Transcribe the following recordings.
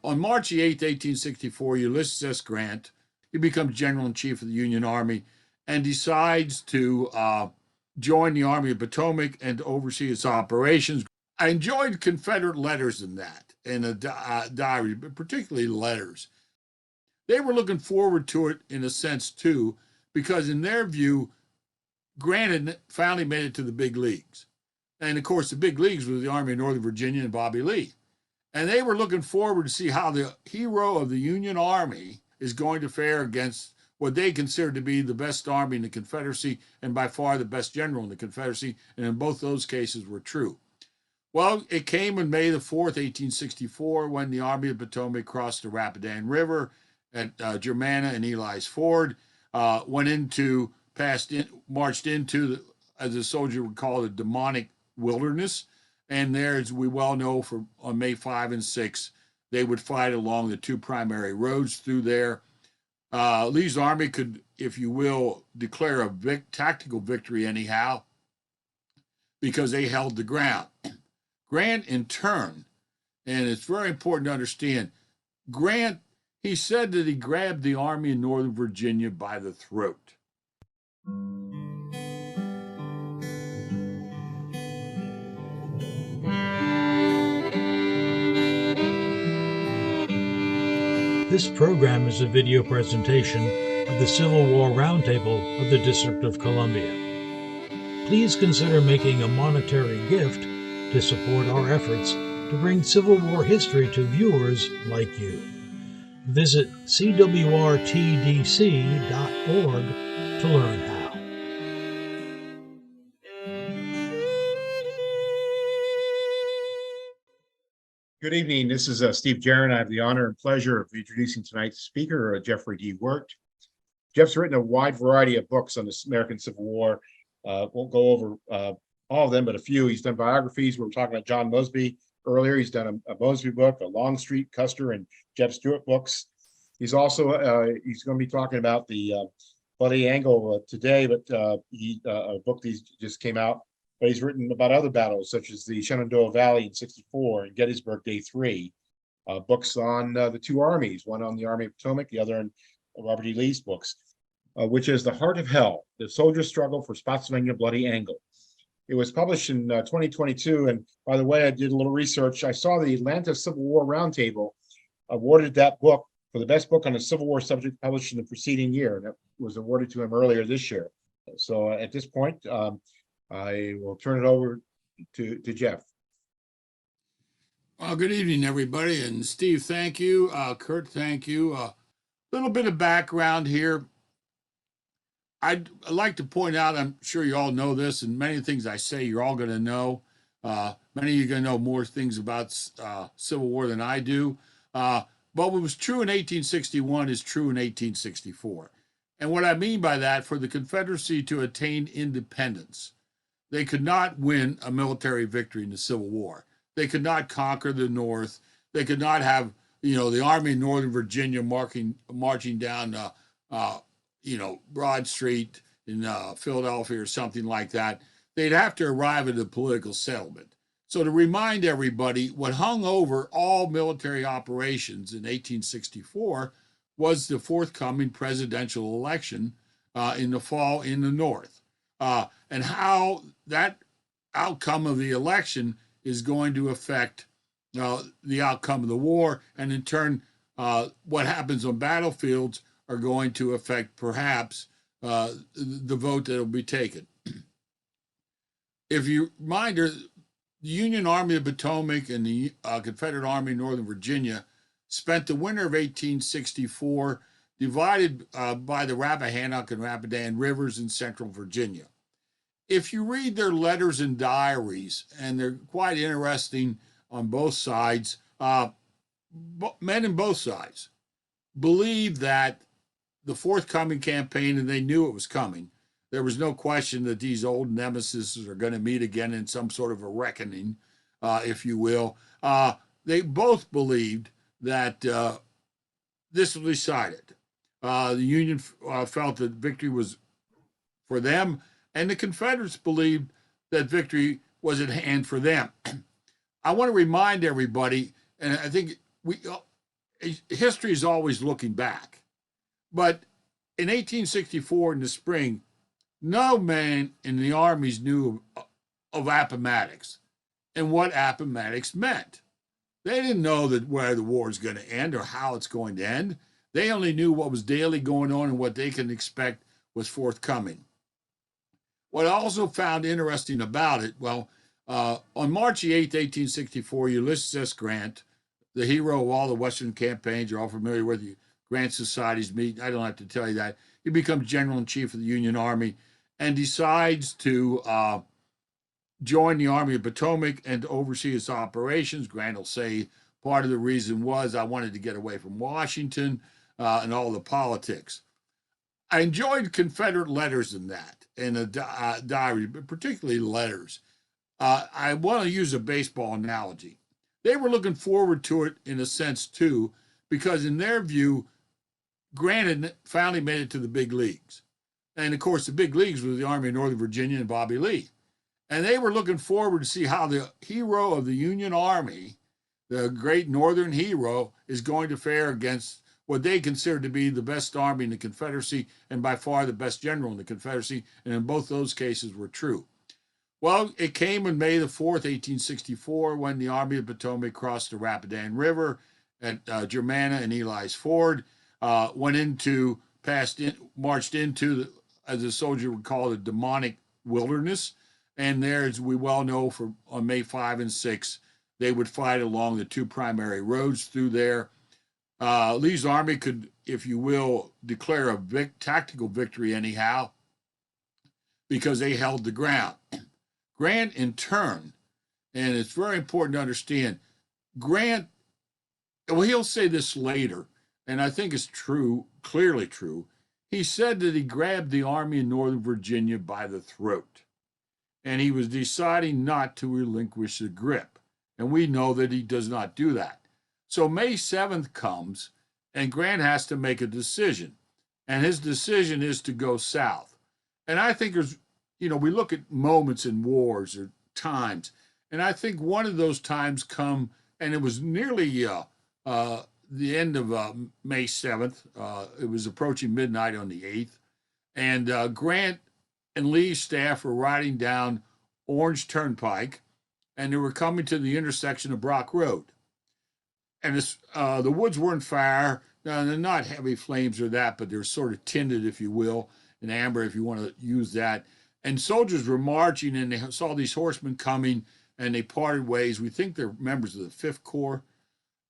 On March the 8th, 1864, Ulysses S. Grant, he becomes General-in-Chief of the Union Army and decides to join the Army of Potomac and oversee its operations. I enjoyed Confederate letters in that, in a diary, but particularly letters. They were looking forward to it in a sense, too, because in their view, Grant had finally made it to the big leagues. And of course, the big leagues was the Army of Northern Virginia and Bobby Lee. And they were looking forward to see how the hero of the Union Army is going to fare against what they considered to be the best army in the Confederacy and by far the best general in the Confederacy. And in both those cases were true. Well, it came on May the 4th, 1864, when the Army of Potomac crossed the Rapidan River at Germanna and Ely's Ford, marched into, as a soldier would call it, the demonic wilderness. And there, as we well know, on May 5 and 6, they would fight along the two primary roads through there. Lee's army could, if you will, declare a tactical victory anyhow, because they held the ground. Grant, in turn, and it's very important to understand, Grant, he said that he grabbed the army in Northern Virginia by the throat. This program is a video presentation of the Civil War Roundtable of the District of Columbia. Please consider making a monetary gift to support our efforts to bring Civil War history to viewers like you. Visit CWRTDC.org to learn how. Good evening. This is Steve Jaren. I have the honor and pleasure of introducing tonight's speaker, Jeffrey D. Wert. Jeff's written a wide variety of books on the American Civil War. Won't go over all of them, but a few. He's done biographies. We were talking about John Mosby earlier. He's done a Mosby book, a Longstreet, Custer, and Jeb Stuart books. He's also he's going to be talking about the Bloody Angle today, but a book that just came out. But he's written about other battles, such as the Shenandoah Valley in '64 and Gettysburg Day 3. Books on the two armies, one on the Army of Potomac, the other on Robert E. Lee's books, which is The Heart of Hell, The Soldier's Struggle for Spotsylvania Bloody Angle. It was published in 2022. And by the way, I did a little research. I saw the Atlanta Civil War Roundtable awarded that book for the best book on a Civil War subject published in the preceding year. And that was awarded to him earlier this year. So at this point, I will turn it over to Jeff. Well, good evening, everybody. And Steve, thank you. Kurt, thank you. A little bit of background here. I'd like to point out, I'm sure you all know this, and many things I say you're all going to know. Many of you are going to know more things about Civil War than I do. But what was true in 1861 is true in 1864. And what I mean by that, for the Confederacy to attain independence, they could not win a military victory in the Civil War. They could not conquer the North. They could not have, the Army of Northern Virginia marching down, Broad Street in Philadelphia or something like that. They'd have to arrive at a political settlement. So to remind everybody, what hung over all military operations in 1864 was the forthcoming presidential election in the fall in the North. And how that outcome of the election is going to affect the outcome of the war, and in turn, what happens on battlefields are going to affect perhaps the vote that will be taken. If you reminder, the Union Army of Potomac and the Confederate Army of Northern Virginia spent the winter of 1864 divided by the Rappahannock and Rapidan rivers in central Virginia. If you read their letters and diaries, and they're quite interesting on both sides, men in both sides believed that the forthcoming campaign, and they knew it was coming. There was no question that these old nemesis are going to meet again in some sort of a reckoning, if you will. They both believed that this was decided. The Union felt that victory was for them, and the Confederates believed that victory was at hand for them. I want to remind everybody, and I think history is always looking back. But in 1864, in the spring, no man in the armies knew of Appomattox and what Appomattox meant. They didn't know that where the war is going to end or how it's going to end. They only knew what was daily going on and what they can expect was forthcoming. What I also found interesting about it, well, on March 8th, 1864, Ulysses S. Grant, the hero of all the Western campaigns, you're all familiar with the Grant Society's meet. I don't have to tell you that. He becomes General in Chief of the Union Army and decides to join the Army of Potomac and to oversee its operations. Grant will say part of the reason was I wanted to get away from Washington and all the politics. I enjoyed Confederate letters in that, in a diary, but particularly letters. I want to use a baseball analogy. They were looking forward to it in a sense too, because in their view, Grant had finally made it to the big leagues. And of course, the big leagues was the Army of Northern Virginia and Bobby Lee. And they were looking forward to see how the hero of the Union Army, the great Northern hero, is going to fare against what they considered to be the best army in the Confederacy and by far the best general in the Confederacy. And in both those cases were true. Well, it came on May the 4th, 1864, when the Army of Potomac crossed the Rapidan River at Germanna and Ely's Ford, marched into, as a soldier would call it, the demonic wilderness. And there, as we well know, on May 5 and 6, they would fight along the two primary roads through there. Lee's army could, if you will, declare a tactical victory anyhow, because they held the ground. Grant, in turn, and it's very important to understand, Grant, well, he'll say this later, and I think it's true, clearly true. He said that he grabbed the army in Northern Virginia by the throat, and he was deciding not to relinquish the grip. And we know that he does not do that. So May 7th comes, and Grant has to make a decision, and his decision is to go south. And I think there's, we look at moments in wars or times, and I think one of those times come, and it was nearly the end of May 7th. It was approaching midnight on the 8th, and Grant and Lee's staff were riding down Orange Turnpike, and they were coming to the intersection of Brock Road. And the woods were on fire. Now, they're not heavy flames or that, but they're sort of tinted, if you will, in amber, if you want to use that. And soldiers were marching, and they saw these horsemen coming, and they parted ways. We think they're members of the 5th Corps,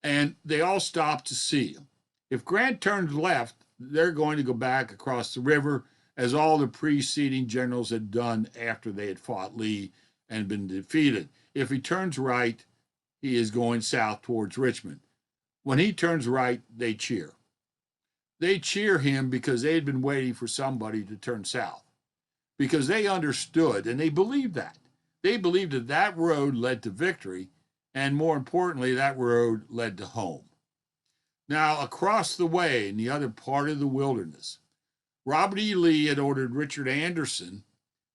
and they all stopped to see them. If Grant turned left, they're going to go back across the river, as all the preceding generals had done after they had fought Lee and been defeated. If he turns right, he is going south towards Richmond. When he turns right, they cheer. They cheer him because they had been waiting for somebody to turn south, because they understood, and they believed that. They believed that that road led to victory, and more importantly, that road led to home. Now, across the way, in the other part of the wilderness, Robert E. Lee had ordered Richard Anderson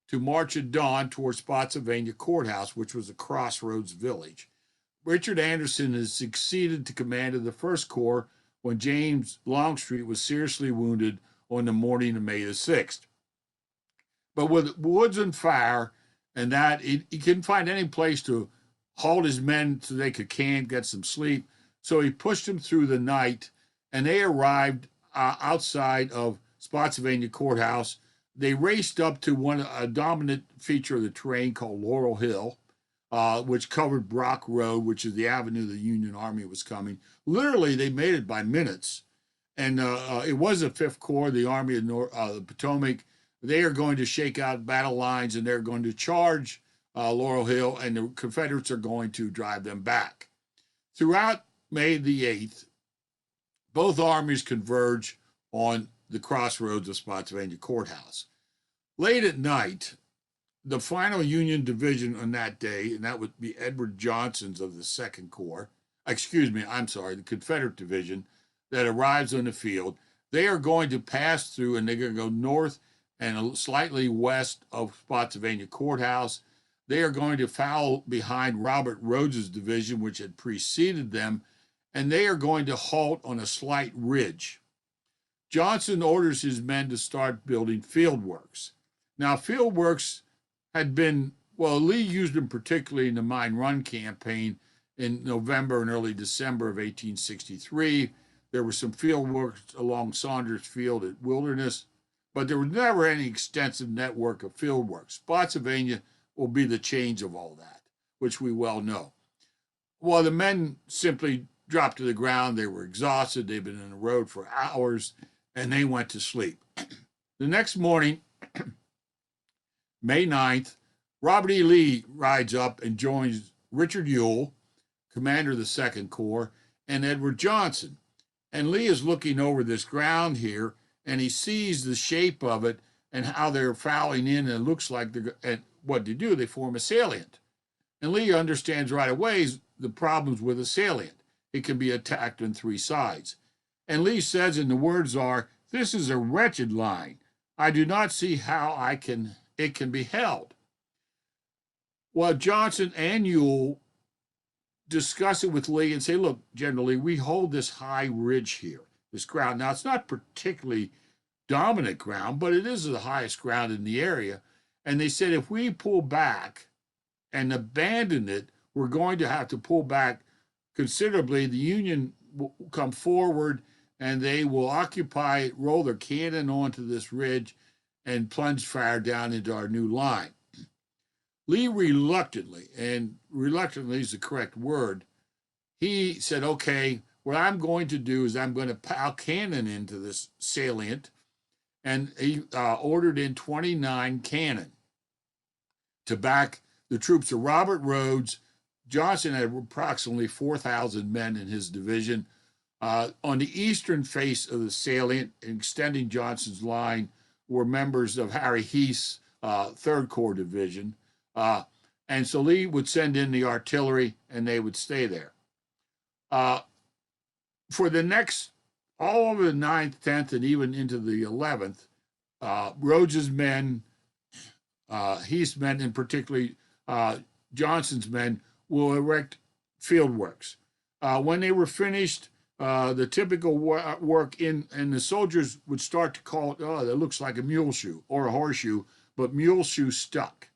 to march at dawn towards Spotsylvania Courthouse, which was a crossroads village. Richard Anderson had succeeded to command of the 1st Corps when James Longstreet was seriously wounded on the morning of May the 6th. But with woods on fire and that, he couldn't find any place to halt his men so they could camp, get some sleep. So he pushed them through the night, and they arrived outside of Spotsylvania Courthouse. They raced up to a dominant feature of the terrain called Laurel Hill, which covered Brock Road, which is the avenue the Union Army was coming. Literally, they made it by minutes. And it was the 5th Corps, the Army of the Potomac. They are going to shake out battle lines, and they're going to charge Laurel Hill, and the Confederates are going to drive them back. Throughout May the 8th, both armies converge on the crossroads of Spotsylvania Courthouse. Late at night, the final Union division on that day, and that would be Edward Johnson's of the 2nd Corps, the Confederate division that arrives on the field, they are going to pass through, and they're going to go north and slightly west of Spotsylvania Courthouse. They are going to foul behind Robert Rhodes's division, which had preceded them, and they are going to halt on a slight ridge. Johnson orders his men to start building field works. Now, field works had been, well, Lee used them particularly in the Mine Run campaign in November and early December of 1863. There were some field works along Saunders Field at Wilderness, but there was never any extensive network of field works. Spotsylvania will be the change of all that, which we well know. Well, the men simply dropped to the ground. They were exhausted. They'd been on the road for hours, and they went to sleep. The next morning, May 9th, Robert E. Lee rides up and joins Richard Ewell, commander of the Second Corps, and Edward Johnson. And Lee is looking over this ground here, and he sees the shape of it and how they're fouling in, and it looks like they're, and what they do, they form a salient. And Lee understands right away the problems with a salient. It can be attacked on three sides. And Lee says, and the words are, "This is a wretched line. I do not see how it can be held." Well, Johnson and Ewell discuss it with Lee and say, "Look, General Lee, we hold this high ridge here, this ground. Now, it's not particularly dominant ground, but it is the highest ground in the area." And they said, if we pull back and abandon it, we're going to have to pull back considerably. The Union will come forward and they will occupy it, roll their cannon onto this ridge, and plunge fire down into our new line. Lee reluctantly, and reluctantly is the correct word, he said, okay, what I'm going to do is I'm going to pile cannon into this salient, and he ordered in 29 cannon to back the troops of Robert Rhodes. Johnson had approximately 4,000 men in his division. On the eastern face of the salient, extending Johnson's line, were members of Harry Heath's Third Corps Division. And so Lee would send in the artillery, and they would stay there. For the next, all over the 9th, 10th, and even into the 11th, Rhodes's men, Heath's men, and particularly Johnson's men, will erect field works. When they were finished, the typical work and the soldiers would start to call it, oh, that looks like a mule shoe or a horseshoe, but mule shoe stuck.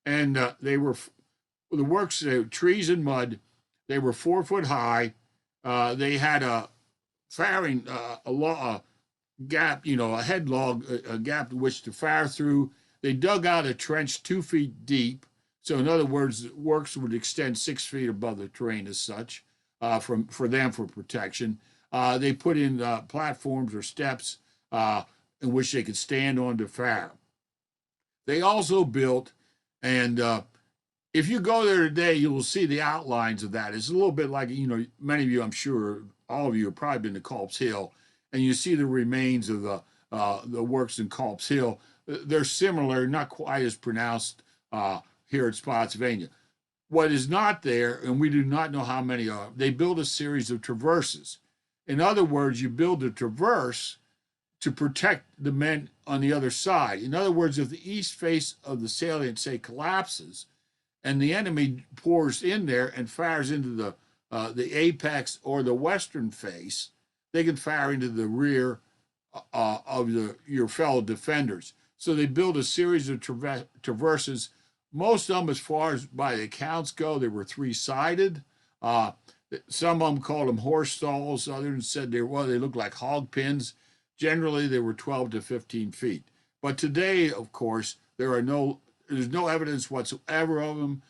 And they were, the works, trees and mud, they were 4 foot high. They had a firing, a gap, a head log, a gap to which to fire through. They dug out a trench 2 feet deep. So in other words, the works would extend 6 feet above the terrain as such, for protection. They put in platforms or steps in which they could stand on to fire. They also built, and if you go there today, you will see the outlines of that. It's a little bit like, many of you, I'm sure, all of you have probably been to Culp's Hill, and you see the remains of the works in Culp's Hill. They're similar, not quite as pronounced here at Spotsylvania. What is not there, and we do not know how many are, they build a series of traverses. In other words, you build a traverse to protect the men on the other side. In other words, if the east face of the salient, say, collapses, and the enemy pours in there and fires into the apex or the western face, they can fire into the rear of your fellow defenders. So they build a series of traverses. Most of them, as far as by the accounts go, they were 3-sided. Some of them called them horse stalls. Others said they looked like hog pins. Generally, they were 12 to 15 feet. But today, of course, there's no evidence whatsoever of them.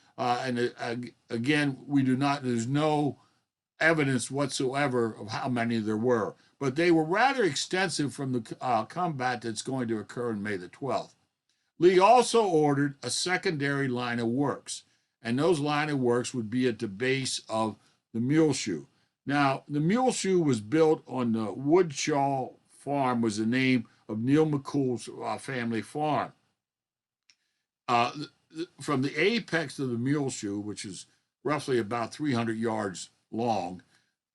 Again, there's no evidence whatsoever of how many there were. But they were rather extensive from the combat that's going to occur on May the 12th. Lee also ordered a secondary line of works, and those line of works would be at the base of the mule shoe. Now, the mule shoe was built on the Woodshaw Farm, was the name of Neil McCool's family farm. From the apex of the mule shoe, which is roughly about 300 yards long,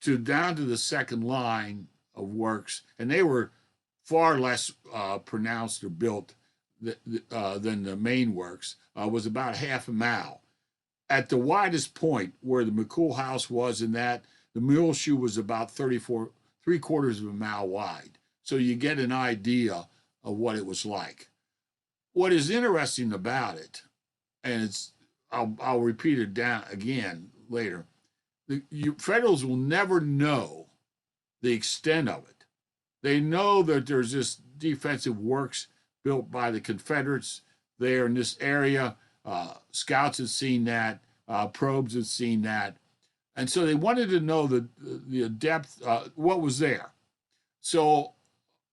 to down to the second line of works, and they were far less pronounced or built than the main works, was about half a mile. At the widest point where the McCool house was in that, The mule shoe was about 3/4 of a mile wide. So you get an idea of what it was like. What is interesting about it, and I'll repeat it down again later, Federals will never know the extent of it. They know that there's this defensive works built by the Confederates there in this area. Scouts have seen that. Probes have seen that. And so they wanted to know the depth, what was there. So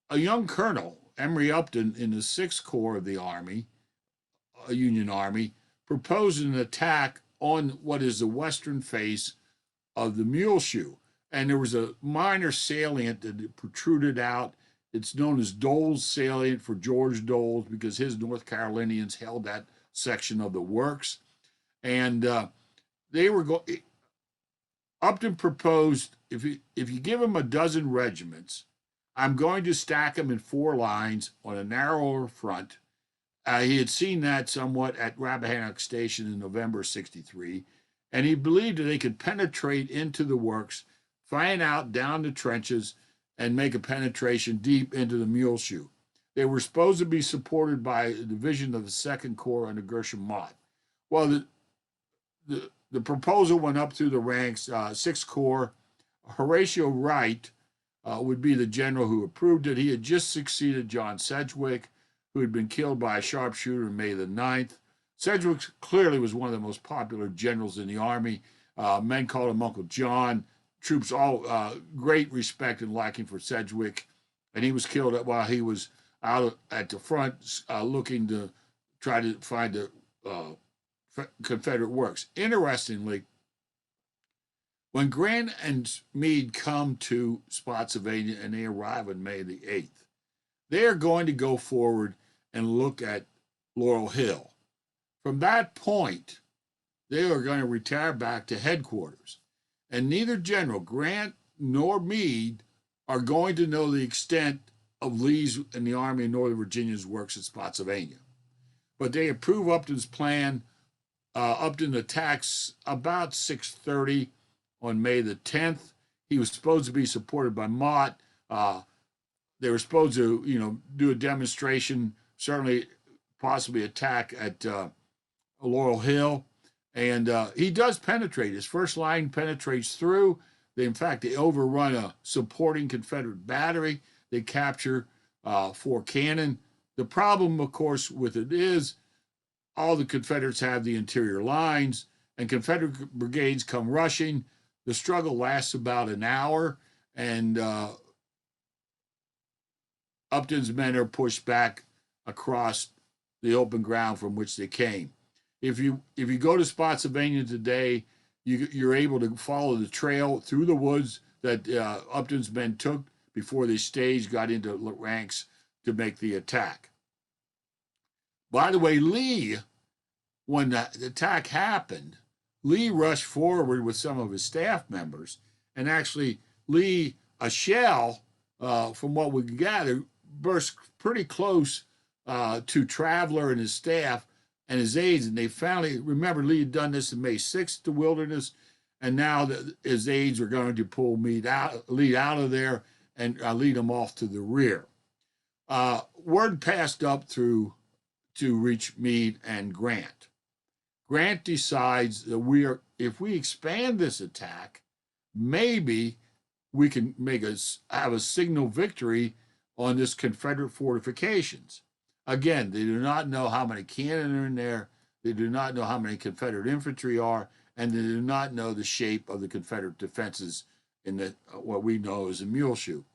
a young colonel, Emory Upton, in the 6th Corps of the Army, Union Army, proposed an attack on what is the western face of the mule shoe. And there was a minor salient that protruded out. It's known as Dole's salient for George Dole's because his North Carolinians held that section of the works. And they were going. Upton proposed, if you give him a dozen regiments, I'm going to stack them in 4 lines on a narrower front. He had seen that somewhat at Rappahannock Station in November '63, and he believed that they could penetrate into the works, find out down the trenches, and make a penetration deep into the mule shoe. They were supposed to be supported by a division of the 2nd Corps under Gershom Mott. Well, the proposal went up through the ranks. 6th Corps, Horatio Wright would be the general who approved it. He had just succeeded John Sedgwick, who had been killed by a sharpshooter on May the 9th. Sedgwick clearly was one of the most popular generals in the Army. Men called him Uncle John. Troops all great respect and liking for Sedgwick. And he was killed while he was out at the front looking to try to find the Confederate works. Interestingly, when Grant and Meade come to Spotsylvania and they arrive on May the 8th, they are going to go forward and look at Laurel Hill. From that point, they are going to retire back to headquarters. And neither General Grant nor Meade are going to know the extent of Lee's and the Army of Northern Virginia's works at Spotsylvania. But they approve Upton's plan. Upton attacks about 6:30 on May the 10th. He was supposed to be supported by Mott. They were supposed to, do a demonstration, certainly possibly attack at Laurel Hill. And he does penetrate. His first line penetrates through. They overrun a supporting Confederate battery. They capture 4 cannon. The problem, of course, with it is all the Confederates have the interior lines, and Confederate brigades come rushing. The struggle lasts about an hour, and Upton's men are pushed back across the open ground from which they came. If you go to Spotsylvania today, you're able to follow the trail through the woods that Upton's men took before they got into ranks to make the attack. By the way, Lee, when the attack happened, Lee rushed forward with some of his staff members, and actually Lee, a shell, from what we can gather, burst pretty close to Traveler and his staff and his aides, and they finally, remember, Lee had done this in May 6th to Wilderness, and now his aides are going to pull Lee out of there and lead him off to the rear. Word passed up to reach Meade and Grant. Grant decides that if we expand this attack, maybe we can have a signal victory on this Confederate fortifications. Again, they do not know how many cannon are in there. They do not know how many Confederate infantry are, and they do not know the shape of the Confederate defenses in what we know as a mule shoe.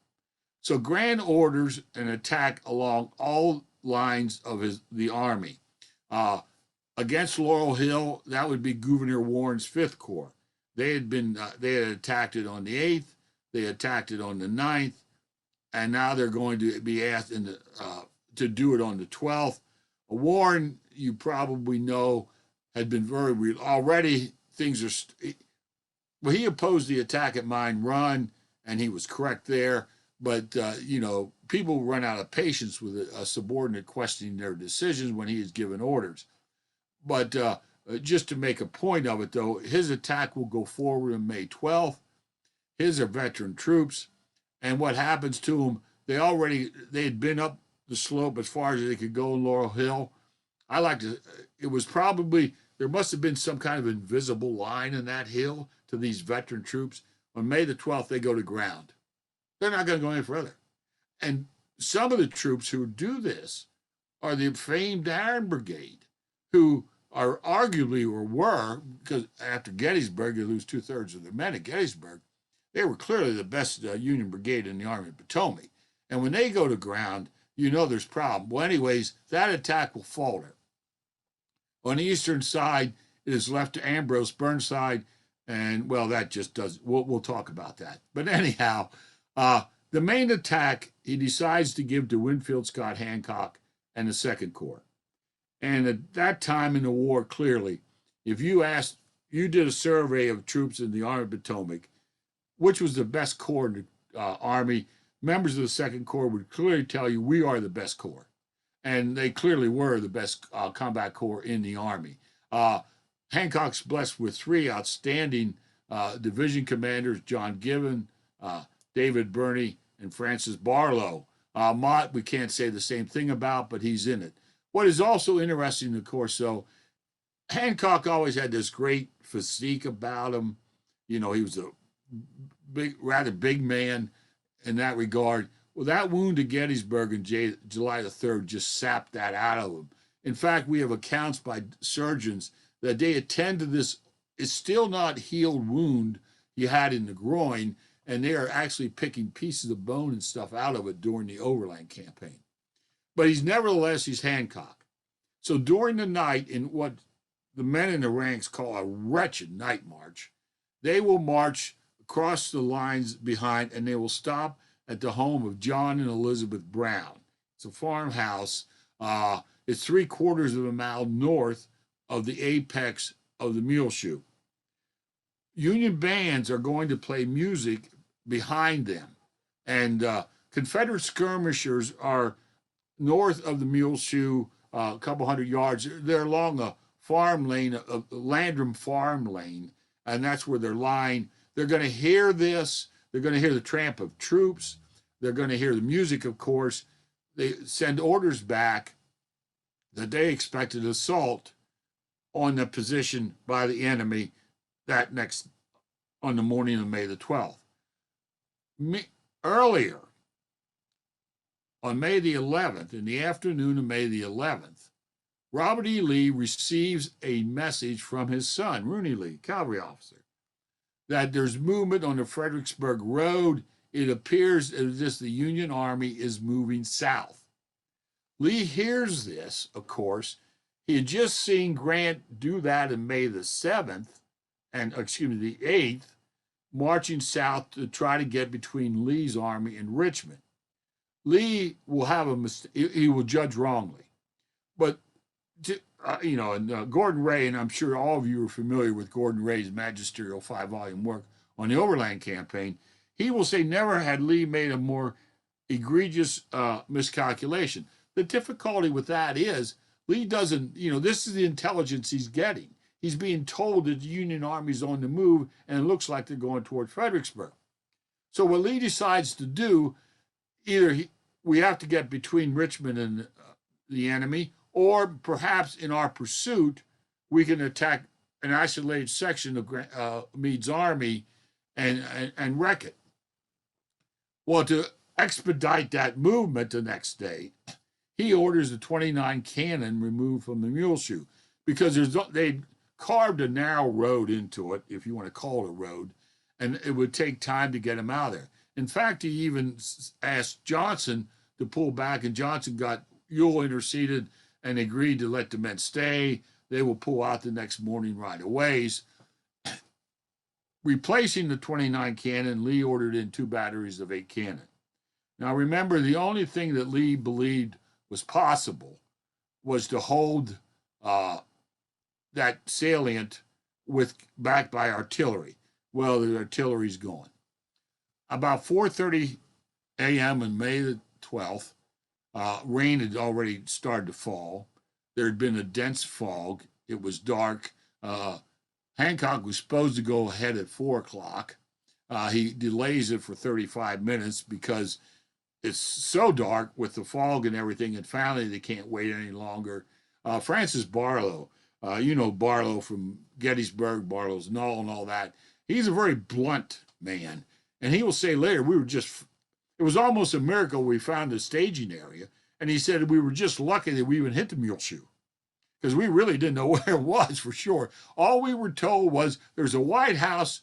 So Grant orders an attack along all lines of the army. Against Laurel Hill, that would be Gouverneur Warren's 5th Corps. They had attacked it on the 8th. They attacked it on the 9th, and now they're going to be asked to do it on the 12th. Warren, you probably know, had been already things are. Well, he opposed the attack at Mine Run, and he was correct there. But people run out of patience with a subordinate questioning their decisions when he is given orders. But just to make a point of it, though, his attack will go forward on May 12th. His are veteran troops. And what happens to them, they had been up the slope as far as they could go in Laurel Hill. It was probably, there must have been some kind of invisible line in that hill to these veteran troops. On May the 12th, they go to ground. They're not going to go any further. And some of the troops who do this are the famed Iron Brigade, who are arguably, or were, because after Gettysburg, they lose 2/3 of their men at Gettysburg. They were clearly the best Union brigade in the Army of Potomac. And when they go to ground, you know there's a problem. Well, anyways, that attack will falter. On the eastern side, it is left to Ambrose Burnside, and well, that just does. We'll talk about that. But anyhow, the main attack he decides to give to Winfield Scott Hancock and the Second Corps. And at that time in the war, clearly, if you did a survey of troops in the Army of Potomac, which was the best corps in the Army, members of the Second Corps would clearly tell you we are the best corps. And they clearly were the best combat corps in the Army. Hancock's blessed with three outstanding division commanders, John Gibbon, David Birney, and Francis Barlow. Mott, we can't say the same thing about, but he's in it. What is also interesting, of course, though, Hancock always had this great physique about him. You know, he was a rather big man in that regard. Well, that wound at Gettysburg on July the 3rd just sapped that out of him. In fact, we have accounts by surgeons that they attend to this. It's still not healed wound he had in the groin, and they are actually picking pieces of bone and stuff out of it during the Overland campaign. But he's Hancock. So during the night, in what the men in the ranks call a wretched night march, they will march across the lines behind, and they will stop at the home of John and Elizabeth Brown. It's a farmhouse. It's 3/4 of a mile north of the apex of the Muleshoe. Union bands are going to play music behind them, and Confederate skirmishers are north of the Muleshoe, a couple hundred yards. They're along a farm lane, a Landrum farm lane, and that's where they're lying. They're going to hear this. They're going to hear the tramp of troops. They're going to hear the music, of course. They send orders back that they expect an assault on the position by the enemy on the morning of May the 12th. Earlier, on May the 11th, in the afternoon of May the 11th, Robert E. Lee receives a message from his son, Rooney Lee, cavalry officer, that there's movement on the Fredericksburg Road. It appears as if the Union Army is moving south. Lee hears this, of course. He had just seen Grant do that in May the 7th, the 8th, marching south to try to get between Lee's army and Richmond. Lee will have a mistake. He will judge wrongly. But, Gordon Ray, and I'm sure all of you are familiar with Gordon Ray's magisterial 5-volume work on the Overland Campaign, he will say never had Lee made a more egregious miscalculation. The difficulty with that is Lee doesn't, this is the intelligence he's getting. He's being told that the Union Army's on the move, and it looks like they're going toward Fredericksburg. So what Lee decides to do, we have to get between Richmond and the enemy, or perhaps in our pursuit, we can attack an isolated section of Meade's army and wreck it. Well, to expedite that movement the next day, he orders the 29 cannon removed from the Muleshoe because they carved a narrow road into it, if you want to call it a road, and it would take time to get them out of there. In fact, he even asked Johnson to pull back, and Johnson got Ewell interceded and agreed to let the men stay. They will pull out the next morning right away. Replacing the 29 cannon, Lee ordered in 2 batteries of 8 cannon. Now remember, the only thing that Lee believed was possible was to hold that salient backed by artillery. Well, the artillery's gone. About 4:30 a.m. on May the 12th, rain had already started to fall. There had been a dense fog. It was dark. Hancock was supposed to go ahead at 4 o'clock. He delays it for 35 minutes because it's so dark with the fog and everything, and finally they can't wait any longer. Francis Barlow, you know Barlow from Gettysburg, Barlow's Knoll and all that. He's a very blunt man, and he will say later, it was almost a miracle we found the staging area, and he said we were just lucky that we even hit the mule shoe because we really didn't know where it was for sure. All we were told was there's a White House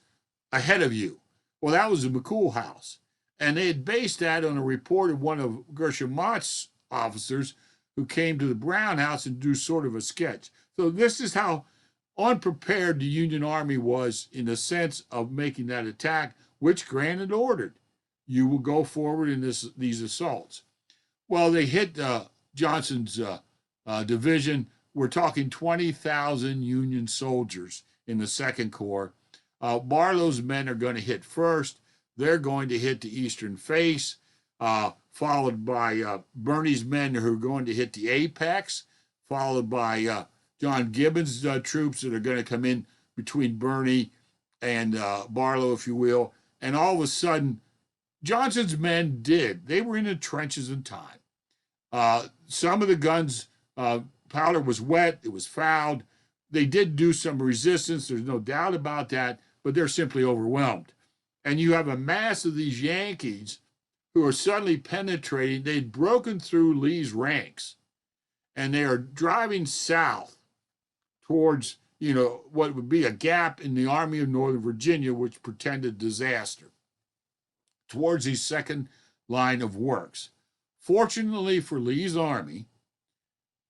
ahead of you. Well, that was the McCool House. And they had based that on a report of one of Gershom Mott's officers who came to the Brown House and do sort of a sketch. So this is how unprepared the Union Army was in the sense of making that attack, which Grant had ordered. You will go forward in these assaults. Well, they hit Johnson's division. We're talking 20,000 Union soldiers in the Second Corps. Barlow's men are going to hit first. They're going to hit the eastern face, followed by Birney's men who are going to hit the apex, followed by John Gibbon's troops that are going to come in between Birney and Barlow, if you will. And all of a sudden, Johnson's men they were in the trenches in time. Some of the guns, powder was wet, it was fouled. They did do some resistance, there's no doubt about that, but they're simply overwhelmed. And you have a mass of these Yankees who are suddenly penetrating. They'd broken through Lee's ranks, and they are driving south towards, what would be a gap in the Army of Northern Virginia, which portended disaster, towards the second line of works. Fortunately for Lee's army,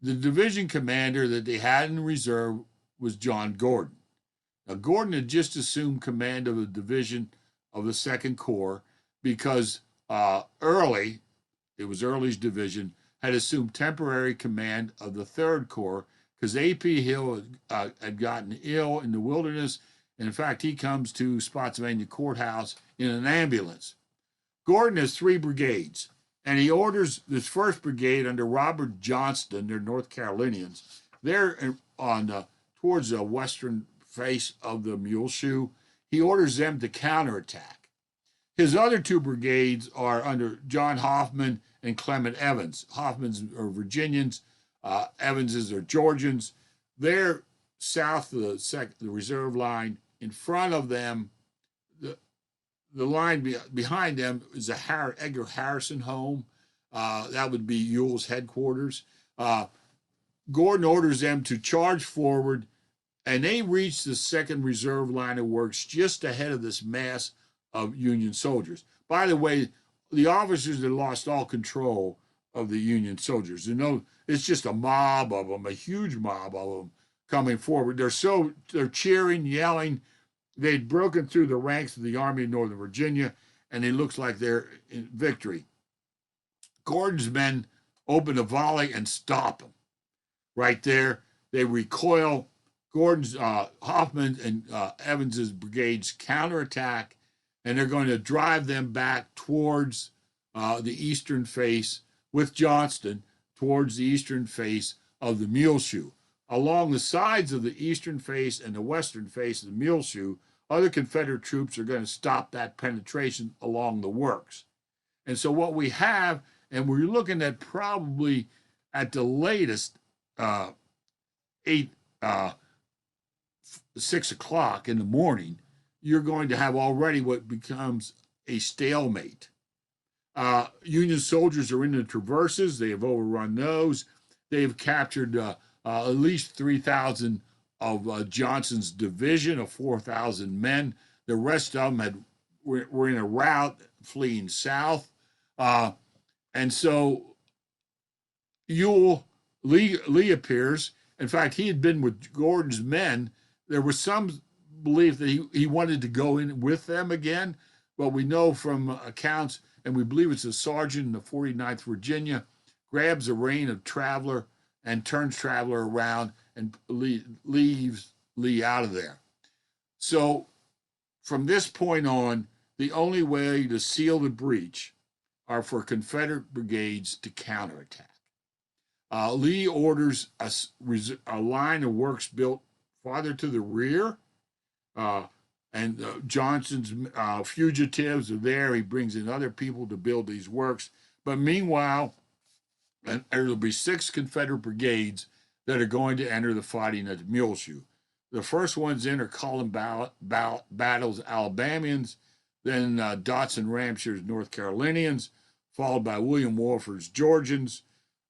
the division commander that they had in reserve was John Gordon. Now, Gordon had just assumed command of the division of the Second Corps because Early's division, had assumed temporary command of the Third Corps because A.P. Hill had gotten ill in the wilderness. And in fact, he comes to Spotsylvania Courthouse in an ambulance. Gordon has 3 brigades, and he orders this 1st Brigade under Robert Johnston, they're North Carolinians. They're towards the western face of the Muleshoe. He orders them to counterattack. His other 2 brigades are under John Hoffman and Clement Evans. Hoffman's are Virginians, Evans's are Georgians. They're south of the reserve line. In front of them, the line behind them is a Edgar Harrison home. That would be Ewell's headquarters. Gordon orders them to charge forward, and they reach the second reserve line of works just ahead of this mass of Union soldiers. By the way, the officers had lost all control of the Union soldiers. It's just a mob of them, a huge mob of them coming forward. They're cheering, yelling. They'd broken through the ranks of the Army of Northern Virginia, and it looks like they're in victory. Gordon's men open a volley and stop them. Right there, they recoil. Gordon's, Hoffman, and Evans's brigades counterattack, and they're going to drive them back towards the eastern face with Johnston, towards the eastern face of the Muleshoe. Along the sides of the eastern face and the western face of the Muleshoe, other Confederate troops are going to stop that penetration along the works. And so what we have, and we're looking at probably at the latest 6 o'clock in the morning, you're going to have already what becomes a stalemate. Union soldiers are in the traverses. They have overrun those. They have captured at least 3,000 of Johnson's division of 4,000 men. The rest of them were in a rout fleeing south. And so Lee appears. In fact, he had been with Gordon's men. There was some belief that he wanted to go in with them again, but we know from accounts, and we believe it's a sergeant in the 49th Virginia, grabs a rein of Traveler and turns Traveler around and leaves Lee out of there. So from this point on, the only way to seal the breach are for Confederate brigades to counterattack. Lee orders a line of works built farther to the rear, and Johnson's fugitives are there. He brings in other people to build these works. But meanwhile, there will be 6 Confederate brigades that are going to enter the fighting at Muleshoe. The first ones in are Cullen Battle's Alabamians, then Dotson Ramsher's North Carolinians, followed by William Wolford's Georgians,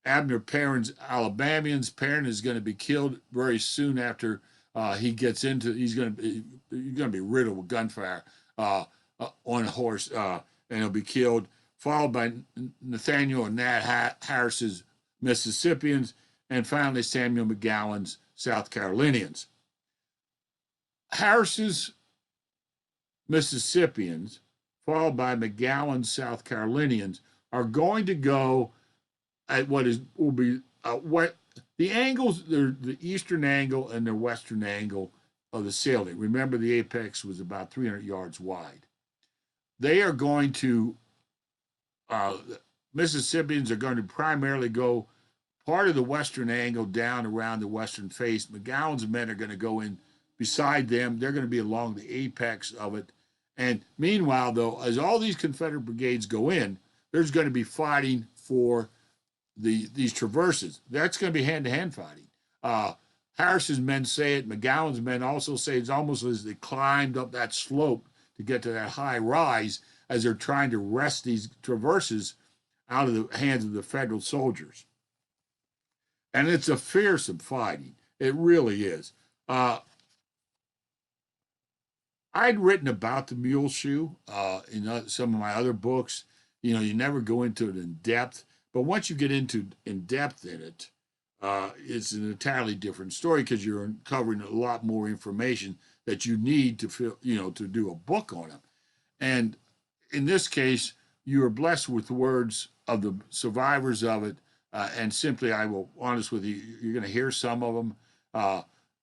Abner Perrin's Alabamians. Perrin is going to be killed very soon after he gets into. He's going to be riddled with gunfire on a horse, and he'll be killed. Followed by Nathaniel and Nat Harris's Mississippians, and finally Samuel McGowan's South Carolinians. Harris's Mississippians, followed by McGowan's South Carolinians, are going to go at what will be what the angles, the eastern angle and the western angle of the salient. Remember, the apex was about 300 yards wide. They are going to Mississippians are going to primarily go part of the western angle down around the western face. McGowan's men are going to go in beside them. They're going to be along the apex of it. And meanwhile, though, as all these Confederate brigades go in, there's going to be fighting for these traverses. That's going to be hand-to-hand fighting. Harris's men say it. McGowan's men also say it's almost as they climbed up that slope to get to that high rise as they're trying to wrest these traverses out of the hands of the Federal soldiers. And it's a fearsome fighting. It really is. I'd written about the Muleshoe in some of my other books. You know, you never go into it in depth, but once you get into in depth in it, it's an entirely different story because you're uncovering a lot more information that you need to feel, to do a book on them. And in this case, you are blessed with words of the survivors of it. And simply, I will honest with you, you're going to hear some of them.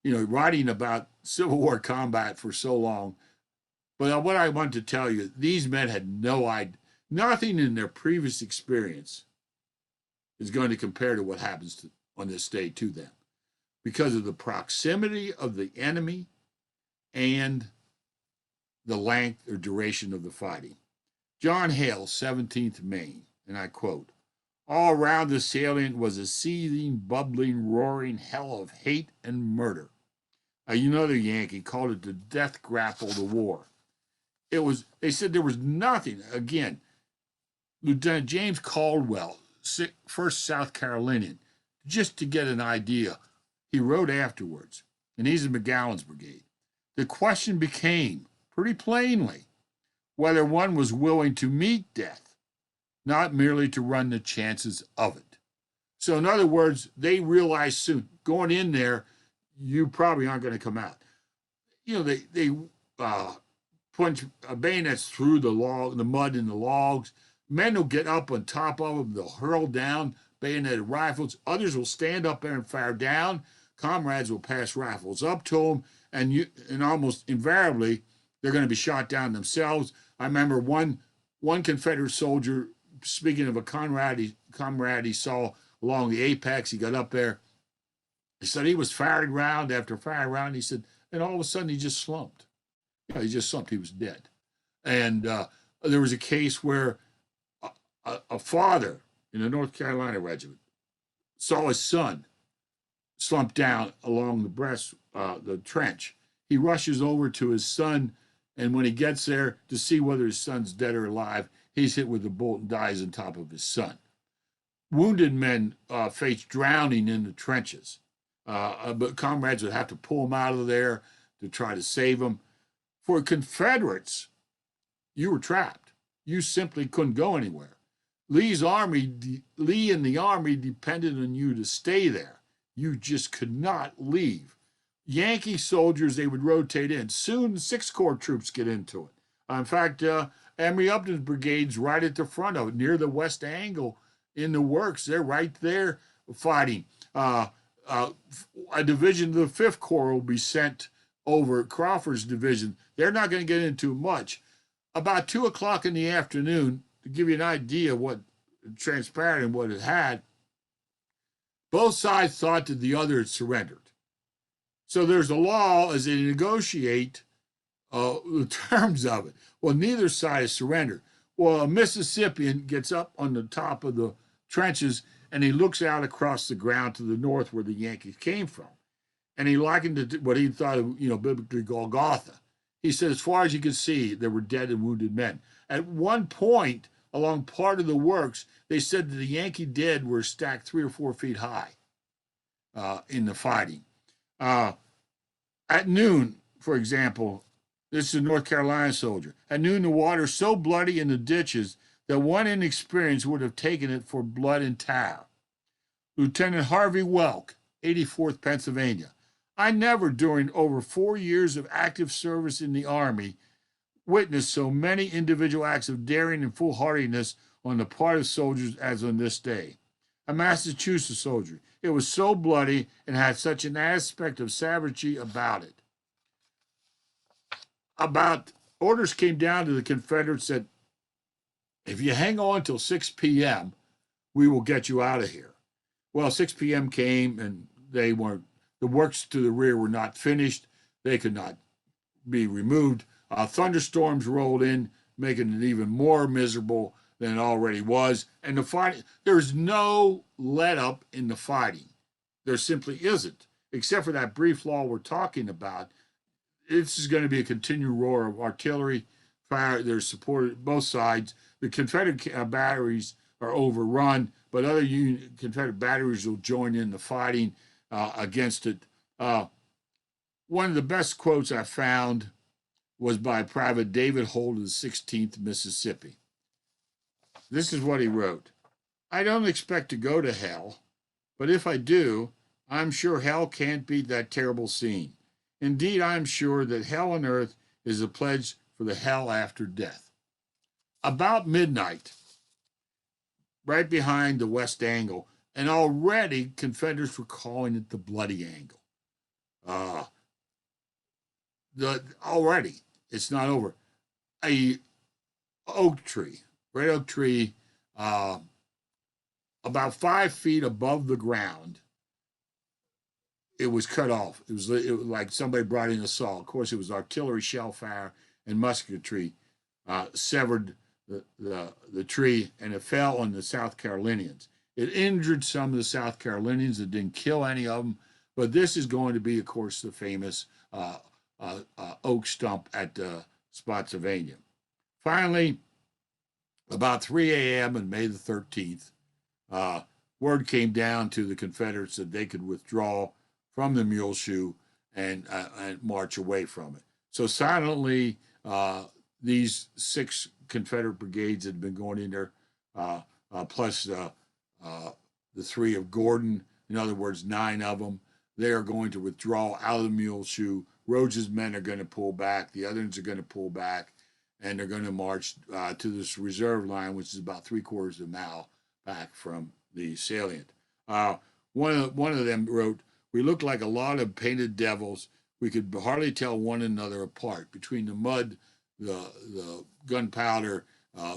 Writing about Civil War combat for so long. But what I want to tell you, these men had no idea, nothing in their previous experience is going to compare to what happens on this day to them because of the proximity of the enemy and the length or duration of the fighting. John Hale, 17th Maine, and I quote, "All around the salient was a seething, bubbling, roaring hell of hate and murder." Another Yankee called it the death grapple of the war. They said there was nothing. Again, Lieutenant James Caldwell, 1st South Carolinian, just to get an idea, he wrote afterwards, and he's in McGowan's brigade. The question became, pretty plainly, whether one was willing to meet death, not merely to run the chances of it. So in other words, they realized soon, going in there, you probably aren't going to come out. They punch bayonets through the mud and the logs. Men will get up on top of them. They'll hurl down bayoneted rifles. Others will stand up there and fire down. Comrades will pass rifles up to them, and almost invariably, they're going to be shot down themselves. I remember one Confederate soldier, speaking of a comrade he saw along the apex, he got up there. He said he was firing round after firing round. He said, and all of a sudden he just slumped. He just slumped. He was dead. And there was a case where a father in a North Carolina regiment saw his son slump down along the trench. He rushes over to his son, and when he gets there to see whether his son's dead or alive, he's hit with a bullet and dies on top of his son. Wounded men face drowning in the trenches, but comrades would have to pull them out of there to try to save them. For Confederates, you were trapped. You simply couldn't go anywhere. Lee and the Army depended on you to stay there. You just could not leave. Yankee soldiers, they would rotate in. Soon, 6th Corps troops get into it. In fact, Emory Upton's brigade's right at the front of it, near the west angle in the works. They're right there fighting. A division of the 5th Corps will be sent over Crawford's division. They're not going to get into much. About 2 o'clock in the afternoon, to give you an idea of what transpired and what it had, both sides thought that the other had surrendered. So there's a law as they negotiate The terms of it. Well, neither side has surrendered. Well, a Mississippian gets up on the top of the trenches and he looks out across the ground to the north where the Yankees came from. And he likened it to what he thought of, biblically Golgotha. He said, as far as you could see, there were dead and wounded men. At one point along part of the works, they said that the Yankee dead were stacked 3 or 4 feet high in the fighting. At noon, for example, this is a North Carolina soldier. At noon, the water so bloody in the ditches that one inexperienced would have taken it for blood and tar. Lieutenant Harvey Welk, 84th Pennsylvania. I never, during over 4 years of active service in the Army, witnessed so many individual acts of daring and foolhardiness on the part of soldiers as on this day. A Massachusetts soldier. It was so bloody and had such an aspect of savagery about it. Orders came down to the Confederates that if you hang on till 6 p.m., we will get you out of here. Well, 6 p.m. came and the works to the rear were not finished. They could not be removed. Thunderstorms rolled in, making it even more miserable than it already was. And the fighting, there's no let up in the fighting. There simply isn't, except for that brief lull we're talking about. This is going to be a continual roar of artillery fire. They're supported both sides. The Confederate batteries are overrun, but other Confederate batteries will join in the fighting against it. One of the best quotes I found was by Private David Holt of the 16th Mississippi. This is what he wrote. I don't expect to go to hell, but if I do, I'm sure hell can't beat that terrible scene. Indeed, I'm sure that hell on earth is a pledge for the hell after death. About midnight, right behind the west angle, and already Confederates were calling it the bloody angle. Already, it's not over. A red oak tree, about 5 feet above the ground, it was cut off. It was like somebody brought in a saw. Of course, it was artillery shell fire and musketry severed the tree, and it fell on the South Carolinians. It injured some of the South Carolinians. It didn't kill any of them, but this is going to be, of course, the famous oak stump at Spotsylvania. Finally, about 3 a.m. on May the 13th, word came down to the Confederates that they could withdraw from the Muleshoe and march away from it. So silently, these 6 Confederate brigades had been going in there, plus the 3 of Gordon, in other words, 9 of them. They are going to withdraw out of the Muleshoe. Rhodes's men are going to pull back. The others are going to pull back, and they're going to march to this reserve line, which is about 3/4 of a mile back from the salient. One of them wrote, "We looked like a lot of painted devils. We could hardly tell one another apart. Between the mud, the gunpowder,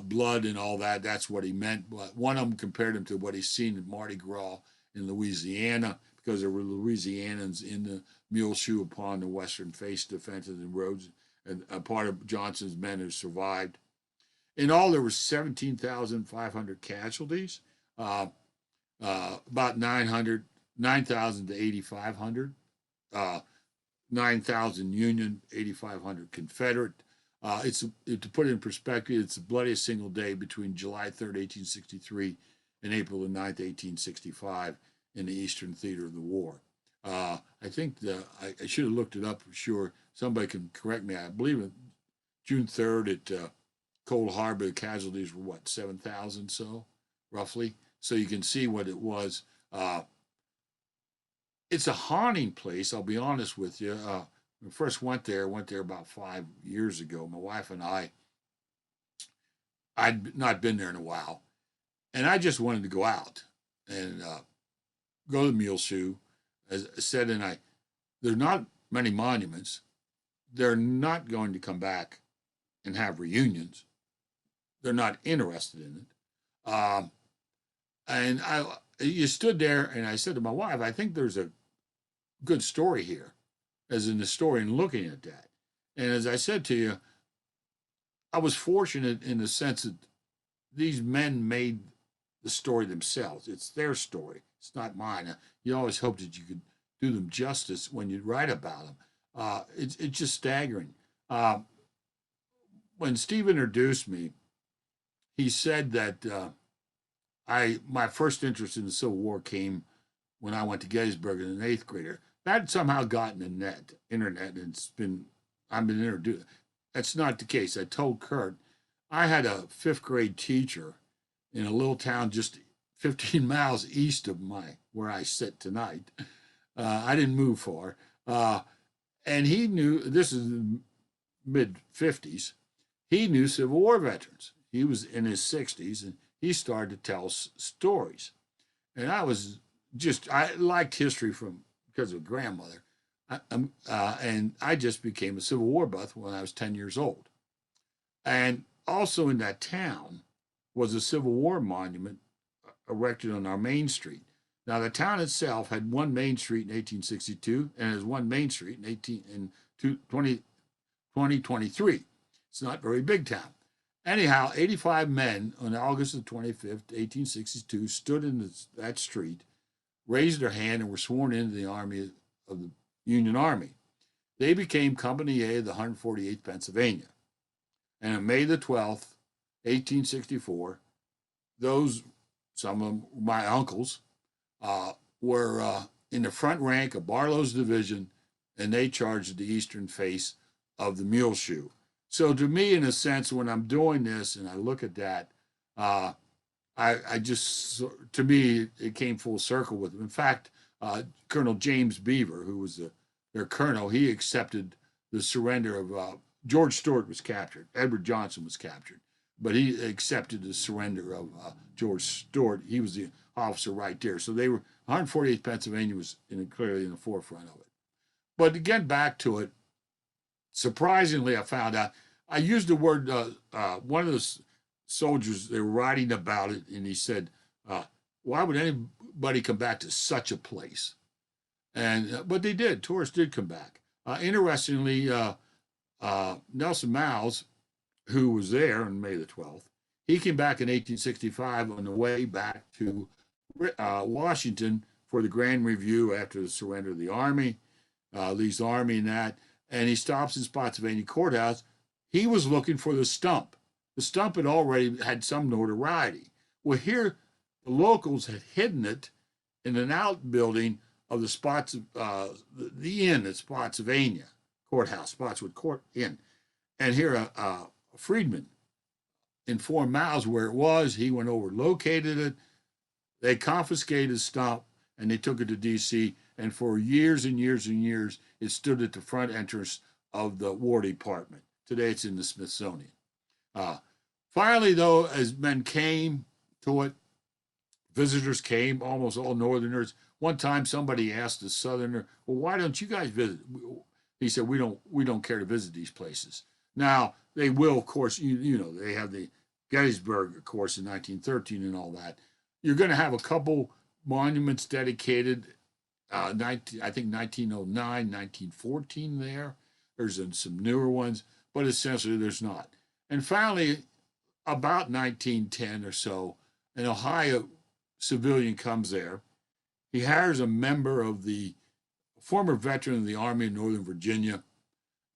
blood, and all that, that's what he meant." But one of them compared him to what he's seen in Mardi Gras in Louisiana, because there were Louisianans in the Muleshoe upon the western face defenses and roads, and a part of Johnson's men who survived. In all, there were 17,500 casualties, about 9,000 to 8,500, 9,000 Union, 8,500 Confederate. To put it in perspective, it's the bloodiest single day between July 3rd, 1863, and April the 9th, 1865, in the Eastern Theater of the War. I think I should have looked it up for sure. Somebody can correct me. I believe it, June 3rd at Cold Harbor, the casualties were 7,000 so, roughly. So you can see what it was. It's a haunting place, I'll be honest with you. When I first went there about 5 years ago. My wife and I'd not been there in a while. And I just wanted to go out and go to the Muleshoe. As I said, there's not many monuments. They're not going to come back and have reunions. They're not interested in it. And you stood there, and I said to my wife, I think there's a good story here, as an historian looking at that. And as I said to you, I was fortunate in the sense that these men made the story themselves. It's their story. It's not mine. You always hope that you could do them justice when you write about them. It's just staggering. When Steve introduced me, he said that my first interest in the Civil War came when I went to Gettysburg as an eighth grader. That somehow got in the internet, and I've been introduced. That's not the case. I told Kurt, I had a fifth grade teacher in a little town just 15 miles east of where I sit tonight. I didn't move far. And he knew, this is mid 50s, he knew Civil War veterans. He was in his 60s and he started to tell stories. And I liked history because of grandmother. And I just became a Civil War buff when I was 10 years old. And also in that town was a Civil War monument erected on our main street. Now, the town itself had one main street in 1862 and has one main street in 2023. It's not a very big town. Anyhow, 85 men on August the 25th, 1862, stood in that street, raised their hand, and were sworn into the army of the Union Army. They became Company A of the 148th Pennsylvania. And on May the 12th, 1864, some of my uncles, were in the front rank of Barlow's division, and they charged the eastern face of the Muleshoe. So to me, in a sense, when I'm doing this and I look at that, to me, it came full circle with them. In fact, Colonel James Beaver, who was their colonel, he accepted the surrender of George Stewart was captured. Edward Johnson was captured, but he accepted the surrender of George Stewart. He was the officer right there. So they were 148th Pennsylvania was clearly in the forefront of it. But to get back to it, surprisingly, I found out I used the word. One of the soldiers, they were writing about it, and he said, "Why would anybody come back to such a place?" And but they did. Tourists did come back. Interestingly, Nelson Miles, who was there on May the 12th, he came back in 1865 on the way back to Washington for the Grand Review after the surrender of the Army, Lee's Army and that. And he stops in Spotsylvania Courthouse. He was looking for the stump. The stump had already had some notoriety. Well, here, the locals had hidden it in an outbuilding of the inn at Spotsylvania Courthouse, Spotswood Court Inn. And here, a freedman informed Miles where it was. He went over, located it. They confiscated the stump, and they took it to D.C., and for years and years and years, it stood at the front entrance of the War Department. Today, it's in the Smithsonian. Finally, though, as men came to it, visitors came, almost all Northerners. One time, somebody asked a Southerner, "Well, why don't you guys visit?" He said, "We don't care to visit these places." Now, they will, of course, you know, they have the Gettysburg, of course, in 1913 and all that. You're going to have a couple monuments dedicated, I think 1909, 1914 there. There's some newer ones, but essentially there's not. And finally, about 1910 or so, an Ohio civilian comes there. He hires a member of the former veteran of the Army of Northern Virginia,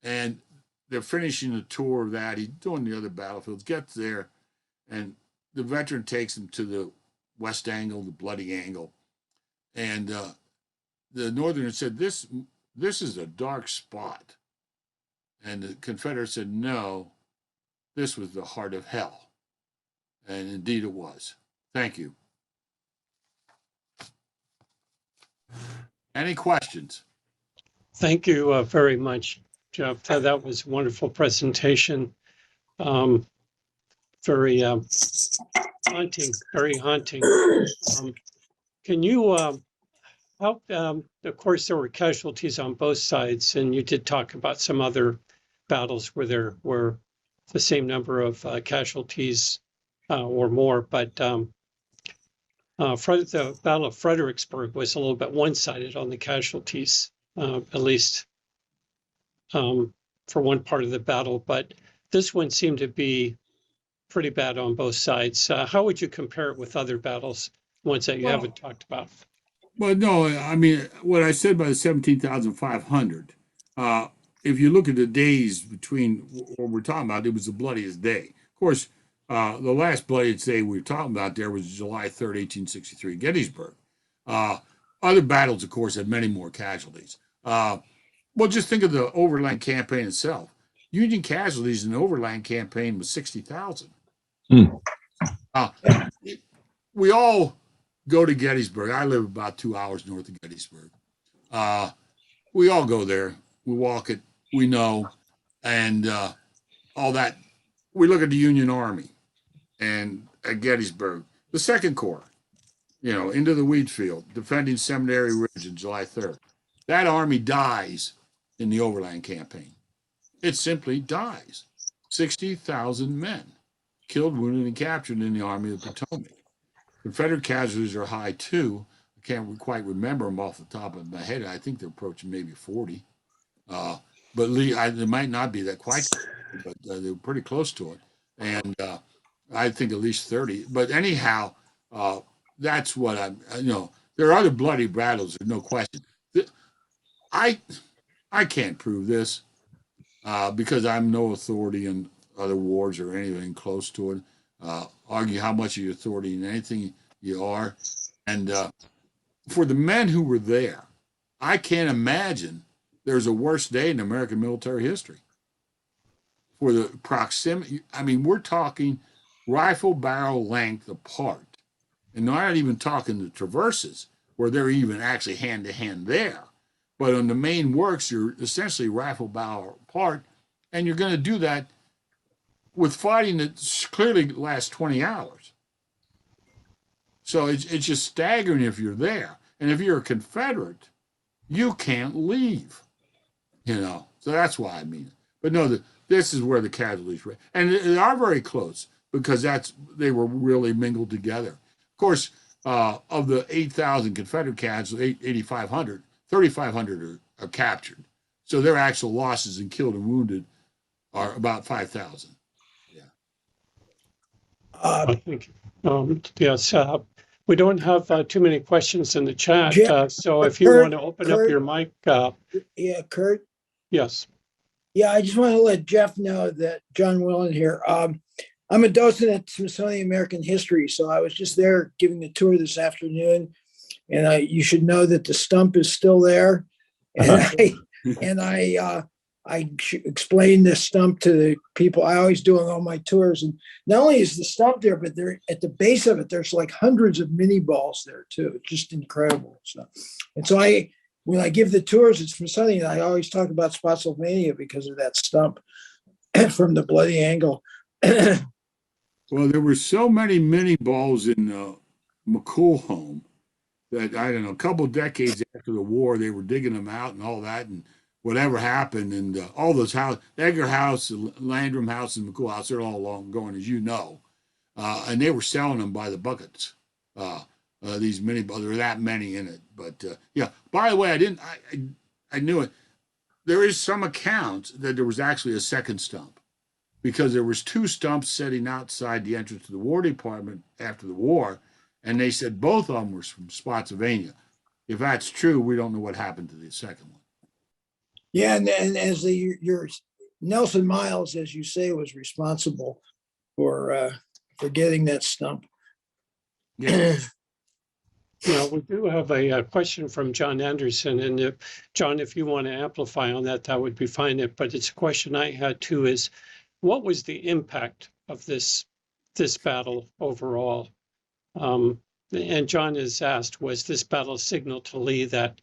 and they're finishing a tour of that. He's doing the other battlefields, gets there, and the veteran takes him to the West Angle, the Bloody Angle. And the Northerner said, this is a dark spot. And the Confederate said, no, this was the heart of hell. And indeed it was. Thank you. Any questions? Thank you very much, Jeff. That was a wonderful presentation. Very haunting, very haunting. Can you, how, of course, there were casualties on both sides, and you did talk about some other battles where there were the same number of casualties or more, but the Battle of Fredericksburg was a little bit one-sided on the casualties, at least for one part of the battle, but this one seemed to be pretty bad on both sides. How would you compare it with other battles, ones that you Well, haven't talked about? well, no, I mean, what I said by the 17,500, if you look at the days between what we're talking about, it was the bloodiest day. Of course, the last bloodiest day we were talking about there was July 3rd, 1863, Gettysburg. Uh, Other battles, of course, had many more casualties. Well, just think of the overland campaign itself. Union casualties in the overland campaign was 60,000. Uh, we all go to Gettysburg. I live about 2 hours north of Gettysburg. We all go there. We walk it. We know, and all that. We look at the Union Army and at Gettysburg, the Second Corps, into the wheat field, defending Seminary Ridge on July 3rd. That army dies in the overland campaign. It simply dies. 60,000 men killed, wounded, and captured in the Army of the Potomac. Confederate casualties are high too. I can't quite remember them off the top of my head. I think they're approaching maybe 40. But it might not be that quite, but they were pretty close to it. And I think at least 30. But anyhow, that's what there are other bloody battles, there's no question. I can't prove this because I'm no authority in other wars or anything close to it. Argue how much of your authority in anything you are. And for the men who were there, I can't imagine there's a worse day in American military history. For the proximity, I mean, we're talking rifle barrel length apart. And not even talking the traverses, where they're even actually hand to hand there. But on the main works, you're essentially rifle barrel apart, and you're going to do that with fighting that clearly lasts 20 hours. So it's just staggering if you're there. And if you're a Confederate, you can't leave, So that's why I mean it. But no, this is where the casualties were. And they are very close because they were really mingled together. Of course, of the 8,000 Confederate casualties, 8,500, 3,500 are captured. So their actual losses in killed and wounded are about 5,000. Thank you. Yes, we don't have too many questions in the chat. So if you Kurt, want to open up your mic. Yeah, Kurt. Yes. Yeah, I just want to let Jeff know that John Willen here. I'm a docent at Smithsonian American History, so I was just there giving a tour this afternoon, and you should know that the stump is still there, and I explained this stump to the people. I always do on all my tours, and not only is the stump there, but there at the base of it, there's like hundreds of mini balls there too. It's just incredible. So when I give the tours at Smithsonian, I always talk about Spotsylvania because of that stump from the bloody angle. Well, there were so many mini balls in McCool home that, I don't know, a couple of decades after the war, they were digging them out and all that, and whatever happened, and all those houses, Edgar House, Landrum House, and McCool House, they're all long going, as you know. And they were selling them by the buckets. These mini balls, there were that many in it. But yeah, by the way, I knew it. There is some account that there was actually a second stump, because there was two stumps sitting outside the entrance to the War Department after the war, and they said both of them were from Spotsylvania. If that's true, we don't know what happened to the second one. Yeah, and as your Nelson Miles, as you say, was responsible for getting that stump. Yeah. We do have a question from John Anderson, and John, if you want to amplify on that, that would be fine. But it's a question I had too: is what was the impact of this battle overall? And John has asked, was this battle a signal to Lee that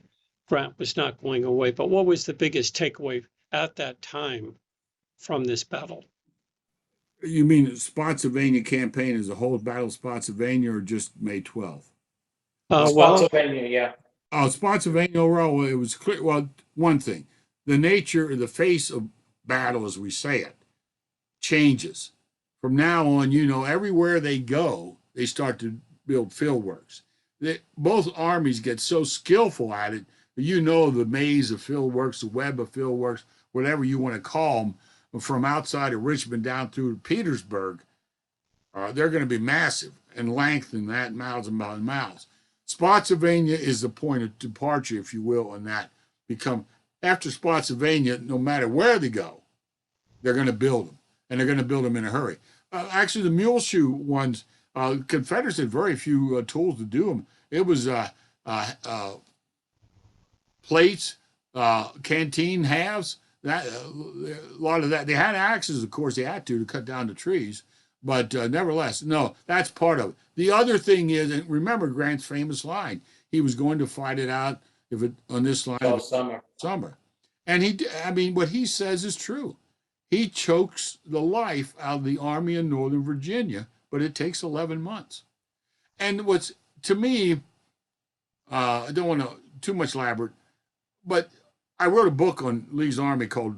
Grant was not going away? But what was the biggest takeaway at that time from this battle? You mean the Spotsylvania campaign as a whole, Battle of Spotsylvania, or just May 12th? Spotsylvania, yeah. Oh, Spotsylvania overall, it was clear. Well, one thing, the nature, the face of battle, as we say it, changes. From now on, everywhere they go, they start to build field works. Both armies get so skillful at it, the maze of field works, the web of field works, whatever you want to call them, from outside of Richmond down through Petersburg, they're going to be massive and lengthen that miles and miles and miles. Spotsylvania is the point of departure, if you will, on that. After Spotsylvania, no matter where they go, they're going to build them, and they're going to build them in a hurry. Actually, the mule shoe ones, Confederates had very few tools to do them. It was plates, canteen halves, a lot of that. They had axes, of course, they had to cut down the trees, but nevertheless, no, that's part of it. The other thing is, and remember Grant's famous line, he was going to fight it out on this line All summer. And what he says is true. He chokes the life out of the Army in Northern Virginia, but it takes 11 months. And what's, to me, I don't want to too much elaborate, but I wrote a book on Lee's army called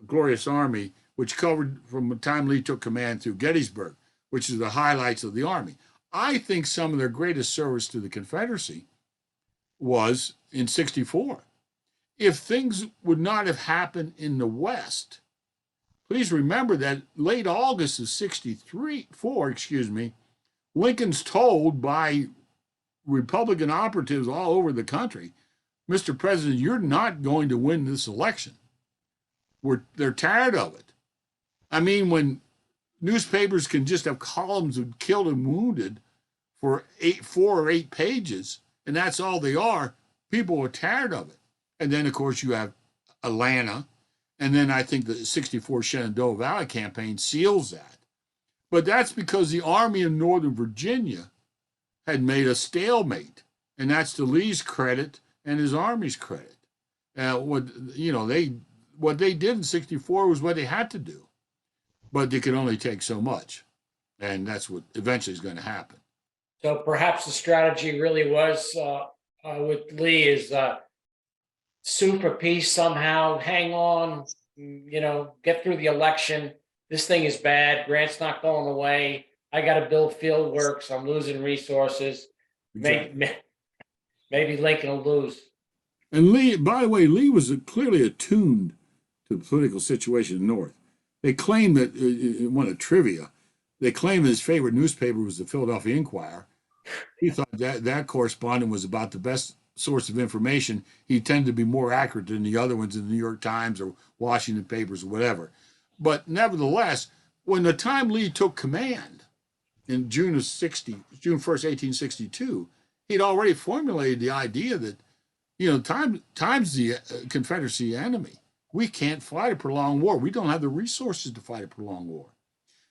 Glorious Army, which covered from the time Lee took command through Gettysburg, which is the highlights of the army. I think some of their greatest service to the Confederacy was in 64. If things would not have happened in the West, please remember that late August of 64, Lincoln's told by Republican operatives all over the country, Mr. President, you're not going to win this election. They're tired of it. I mean, when newspapers can just have columns of killed and wounded for 4 or 8 pages, and that's all they are, people are tired of it. And then, of course, you have Atlanta, and then I think the 64 Shenandoah Valley campaign seals that. But that's because the Army in Northern Virginia had made a stalemate, and that's to Lee's credit and his Army's credit. What they did in 64 was what they had to do, but they could only take so much, and that's what eventually is going to happen. So perhaps the strategy really was with Lee is sue for peace somehow, hang on, get through the election. This thing is bad. Grant's not going away. I got to build field works. I'm losing resources. Exactly. Maybe Lincoln will lose. And Lee, by the way, Lee was clearly attuned to the political situation in the North. They claim that, one of trivia, they claim his favorite newspaper was the Philadelphia Inquirer. He thought that correspondent was about the best source of information. He tended to be more accurate than the other ones in the New York Times or Washington papers or whatever. But nevertheless, when the time Lee took command in June 1st, 1862, he'd already formulated the idea that, time's the Confederacy enemy. We can't fight a prolonged war. We don't have the resources to fight a prolonged war.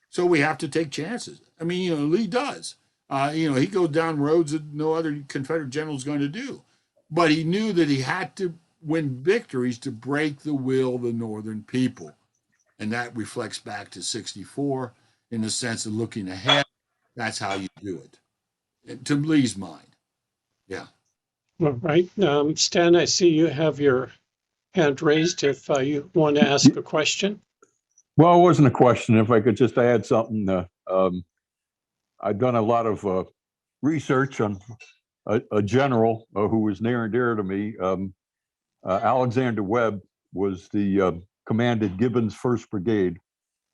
So we have to take chances. I mean, Lee does. He goes down roads that no other Confederate general is going to do. But he knew that he had to win victories to break the will of the Northern people. And that reflects back to 64 in the sense of looking ahead. That's how you do it, to Lee's mind. Yeah. All right. Stan, I see you have your hand raised if you want to ask a question. Well, it wasn't a question. If I could just add something. I've done a lot of research on a general who was near and dear to me. Alexander Webb was the commanded Gibbon's 1st Brigade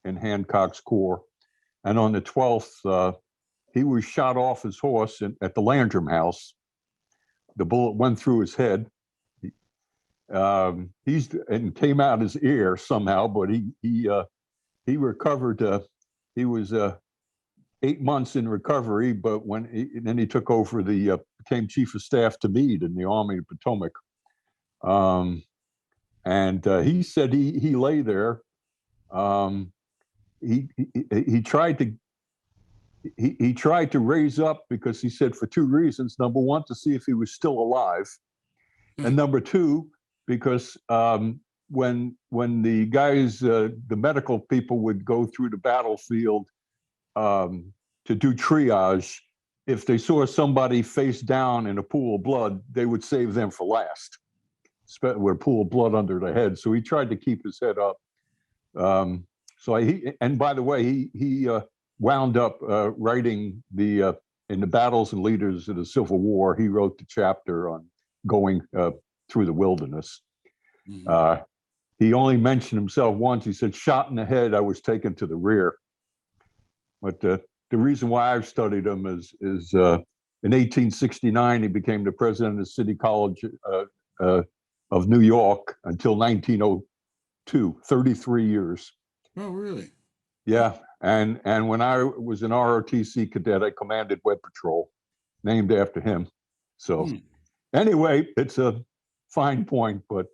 in Hancock's Corps. And on the 12th, he was shot off his horse at the Landrum House. The bullet went through his head. And came out his ear somehow, but he recovered. He was 8 months in recovery, but then he took over became chief of staff to Meade in the Army of Potomac. And he said he lay there. He tried to raise up because he said for 2 reasons. Number one, to see if he was still alive, and number 2, because when the guys, the medical people would go through the battlefield to do triage, if they saw somebody face down in a pool of blood, they would save them for last, with a pool of blood under the head. So he tried to keep his head up. And by the way, he wound up writing in the Battles and Leaders of the Civil War, he wrote the chapter on going through the wilderness. he only mentioned himself once. He said, "Shot in the head, I was taken to the rear." But the reason why I've studied him is in 1869, he became the president of the City College of New York until 1902, 33 years. Oh, really? Yeah. And when I was an ROTC cadet, I commanded Wet Patrol, named after him. So anyway, it's a fine point, but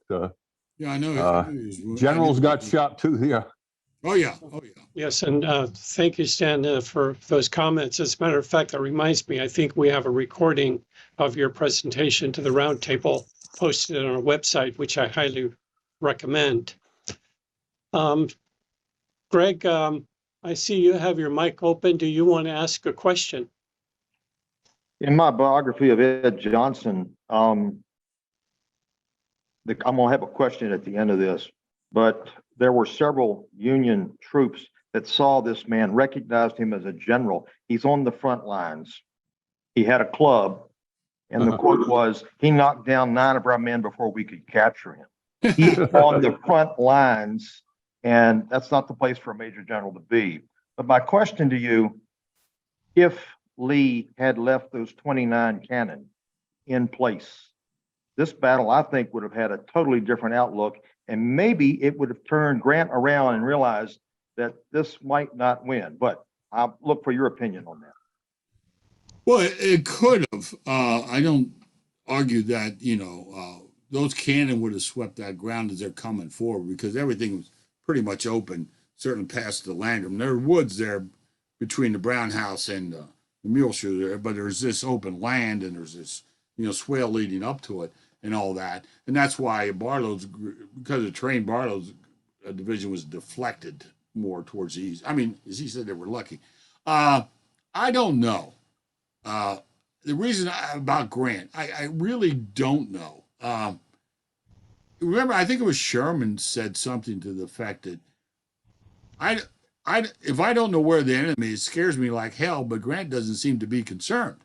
Yeah, I know. generals got shot too. Yeah. Oh, yeah. Oh, yeah. Yes, and thank you, Stan, for those comments. As a matter of fact, that reminds me, I think we have a recording of your presentation to the roundtable posted on our website, which I highly recommend. Greg, I see you have your mic open. Do you want to ask a question? In my biography of Ed Johnson, I'm going to have a question at the end of this, but there were several Union troops that saw this man, recognized him as a general. He's on the front lines. He had a club, and the quote was, "He knocked down 9 of our men before we could capture him." He's on the front lines, and that's not the place for a major general to be. But my question to you, if Lee had left those 29 cannon in place, this battle, I think, would have had a totally different outlook, and maybe it would have turned Grant around and realized that this might not win. But I'll look for your opinion on that. Well, it could have. I don't argue that, those cannon would have swept that ground as they're coming forward, because everything was pretty much open, certainly past the Landrum. There are woods there between the Brown House and the Muleshoe there, but there's this open land, and there's this, swale leading up to it and all that. And that's why Barlow's, because of train, Barlow's division was deflected more towards the east. I mean, as he said, they were lucky. I don't know. The reason about Grant, I really don't know. Remember, I think it was Sherman said something to the effect that if I don't know where the enemy is, it scares me like hell, but Grant doesn't seem to be concerned.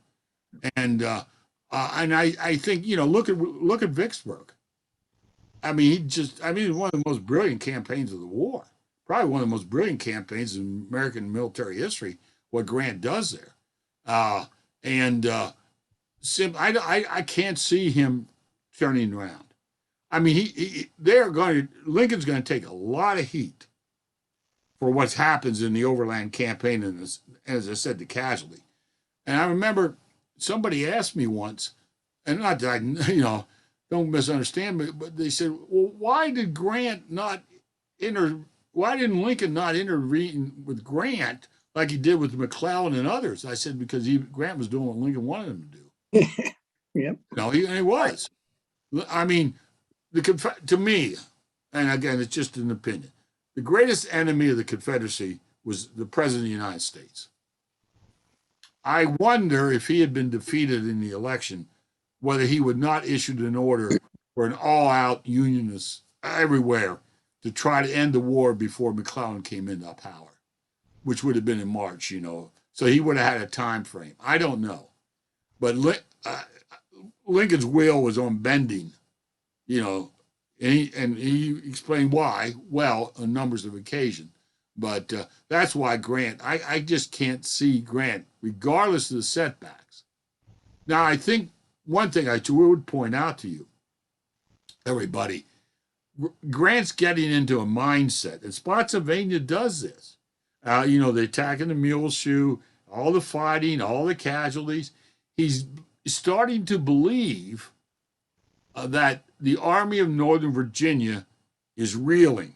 And I think, look at Vicksburg. I mean, it's one of the most brilliant campaigns of the war. Probably one of the most brilliant campaigns in American military history, what Grant does there. I can't see him turning around. I mean, Lincoln's going to take a lot of heat for what happens in the overland campaign, and this, as I said, the casualty. And I remember somebody asked me once, and not that I, don't misunderstand me, but they said, well, why didn't Lincoln not intervene with Grant like he did with McClellan and others? I said, because Grant was doing what Lincoln wanted him to do. Yep. No, he was. I mean, to me, and again, it's just an opinion, the greatest enemy of the Confederacy was the President of the United States. I wonder if he had been defeated in the election, whether he would not issued an order for an all-out Unionist everywhere to try to end the war before McClellan came into power, which would have been in March, So he would have had a time frame. I don't know. But Lincoln's will was on bending, and he explained why well on numbers of occasions. But that's why Grant, I just can't see Grant, regardless of the setbacks. Now, I think one thing I would point out to you, everybody, Grant's getting into a mindset, and Spotsylvania does this. The attack in the Muleshoe, all the fighting, all the casualties. He's starting to believe that the Army of Northern Virginia is reeling.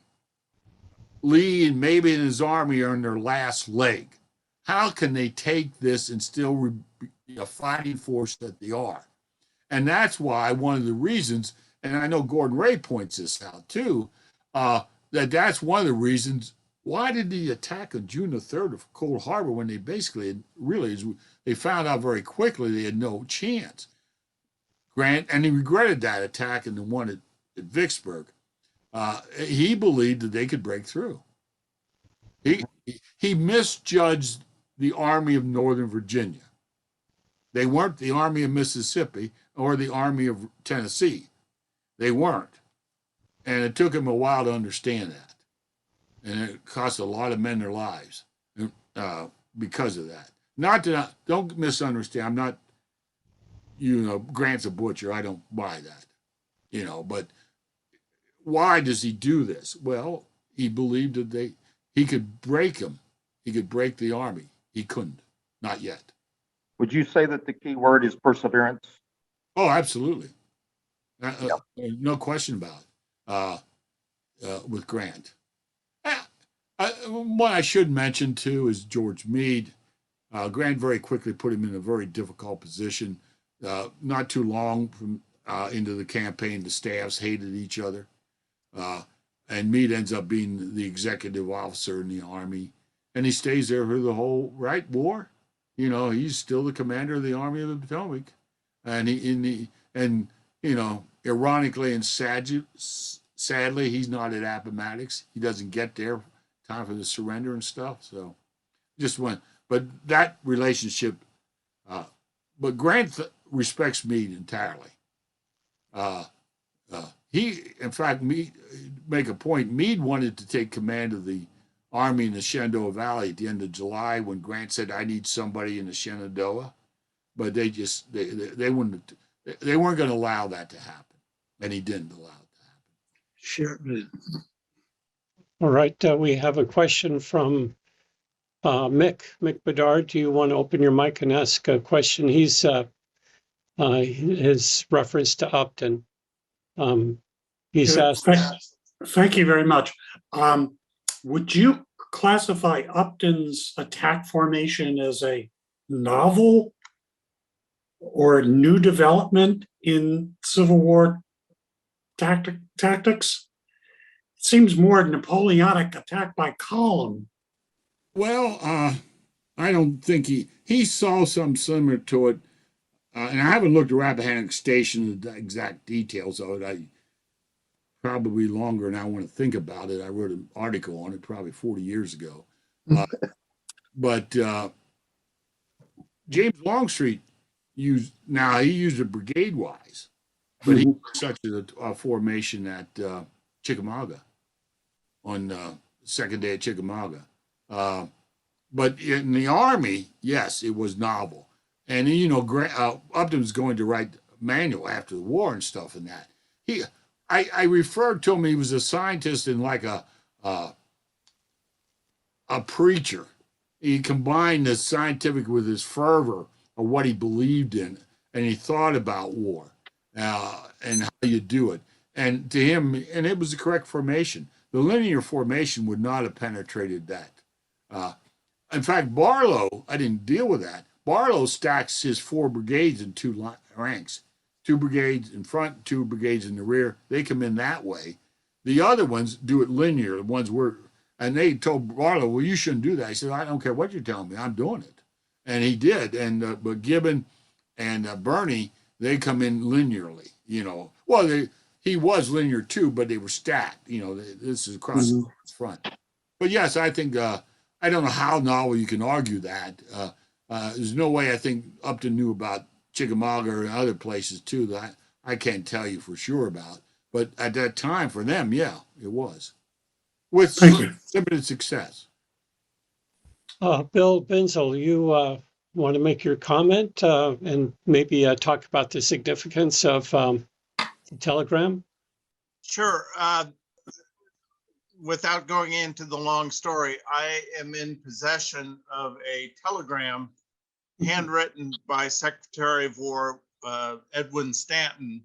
Lee and maybe his army are in their last leg. How can they take this and still be a fighting force that they are? And that's why one of the reasons, and I know Gordon Ray points this out too, that's one of the reasons why did the attack on June the 3rd of Cold Harbor, when they basically they found out very quickly they had no chance. Grant, and he regretted that attack and the one at Vicksburg. He believed that they could break through. He misjudged the Army of Northern Virginia. They weren't the Army of Mississippi or the Army of Tennessee. They weren't. And it took him a while to understand that. And it cost a lot of men their lives because of that. Not that, don't misunderstand. I'm not, Grant's a butcher. I don't buy that, but why does he do this? Well, he believed that he could break him. He could break the army. He couldn't, not yet. Would you say that the key word is perseverance? Oh, absolutely. No question about it with Grant. One I should mention too is George Meade. Grant very quickly put him in a very difficult position. Not too long from into the campaign, the staffs hated each other. And Meade ends up being the executive officer in the Army. And he stays there for the whole war. He's still the commander of the Army of the Potomac. And ironically and sadly, he's not at Appomattox. He doesn't get there time for the surrender and stuff. So just went. But that relationship, but Grant respects Meade entirely. In fact, make a point. Meade wanted to take command of the army in the Shenandoah Valley at the end of July when Grant said, "I need somebody in the Shenandoah," but they weren't going to allow that to happen, and he didn't allow it to happen. Sure. All right, we have a question from Mick Bedard. Do you want to open your mic and ask a question? He's his reference to Upton. He's asked. Thank you very much. Would you classify Upton's attack formation as a novel or a new development in Civil War tactics? It seems more a Napoleonic attack by column. Well, I don't think he saw something similar to it. And I haven't looked at Rappahannock Station, the exact details of it. I probably longer than I want to think about it. I wrote an article on it probably 40 years ago. But James Longstreet used it brigade wise, but he used such a formation at Chickamauga on second day at Chickamauga. But in the Army, yes, it was novel. And Upton was going to write manual after the war and stuff and that. I referred to him, he was a scientist and like a preacher. He combined the scientific with his fervor of what he believed in, and he thought about war and how you do it. And to him, and it was the correct formation. The linear formation would not have penetrated that. In fact, Barlow, I didn't deal with that. Barlow stacks his 4 brigades in 2 ranks. 2 brigades in front, 2 brigades in the rear. They come in that way. The other ones do it linear. The ones and they told Barlow, "Well, you shouldn't do that." He said, "I don't care what you're telling me. I'm doing it." And he did. And but Gibbon and Birney, they come in linearly. Well, he was linear too, but they were stacked. This is across the front. But yes, I think I don't know how novel you can argue that. There's no way I think Upton knew about Chickamauga or other places too that I can't tell you for sure about. But at that time for them, yeah, it was. With limited success. Bill Binzel, you want to make your comment and maybe talk about the significance of the telegram? Sure. Without going into the long story, I am in possession of a telegram handwritten by Secretary of War Edwin Stanton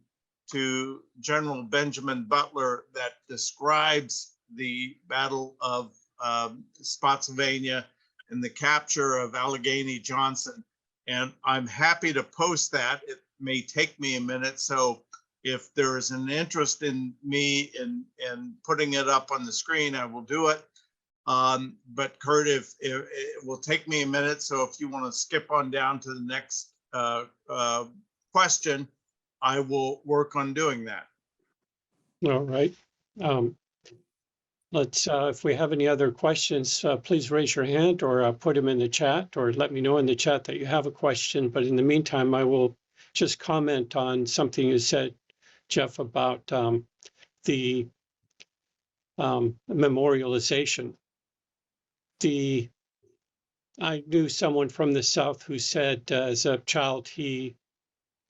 to General Benjamin Butler that describes the Battle of Spotsylvania and the capture of Allegheny Johnson. And I'm happy to post that. It may take me a minute. So if there is an interest in me in putting it up on the screen, I will do it. But Kurt, if it will take me a minute. So if you want to skip on down to the next question, I will work on doing that. All right. If we have any other questions, please raise your hand or put them in the chat or let me know in the chat that you have a question. But in the meantime, I will just comment on something you said, Jeff, about the memorialization. I knew someone from the South who said as a child he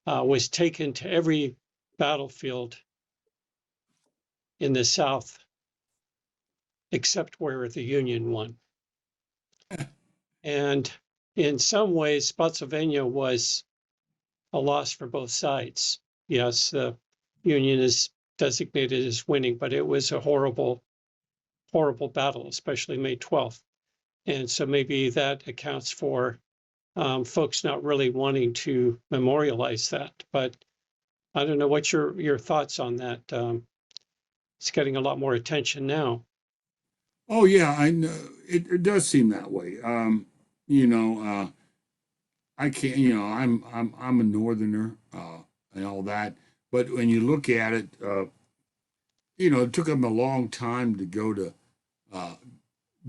was taken to every battlefield in the South except where the Union won. And in some ways, Spotsylvania was a loss for both sides. Yes, the Union is designated as winning, but it was a horrible, horrible battle, especially May 12th. And so maybe that accounts for folks not really wanting to memorialize that. But I don't know what's your thoughts on that. It's getting a lot more attention now. Oh yeah, I know it does seem that way. You know, I can't. You know, I'm a northerner and all that, but when you look at it, you know, it took them a long time to go to uh,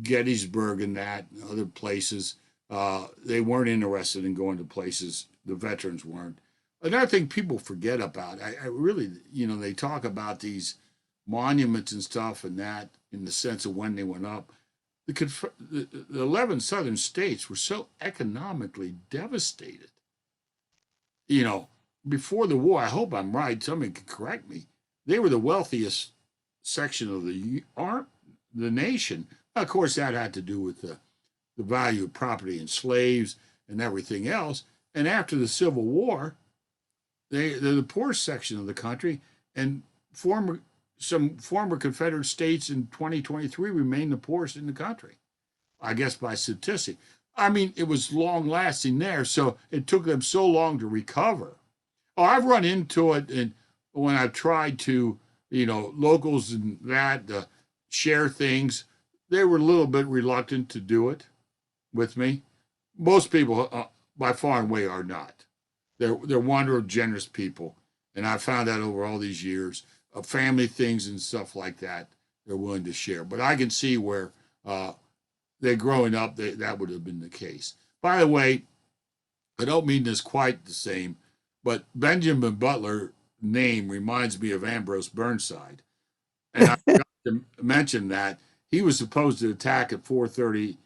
Gettysburg and that and other places. They weren't interested in going to places. The veterans weren't. Another thing people forget about. I really, you know, they talk about these monuments and stuff and that in the sense of when they went up. The 11 southern states were so economically devastated. You know, before the war, I hope I'm right, somebody can correct me. They were the wealthiest section of the nation. Of course, that had to do with the value of property and slaves and everything else. And after the Civil War, they're the poorest section of the country, and some former Confederate states in 2023 remain the poorest in the country, I guess by statistic. I mean, it was long lasting there, so it took them so long to recover. Oh, I've run into it, and when I've tried to, you know, locals and that share things, they were a little bit reluctant to do it with me. Most people, by far and away, are not. They're wonderful, generous people, and I found that over all these years of family things and stuff like that. They're willing to share, but I can see where they're growing up. That would have been the case. By the way, I don't mean this quite the same, but Benjamin Butler's name reminds me of Ambrose Burnside, and I forgot to mention that he was supposed to attack at 4:30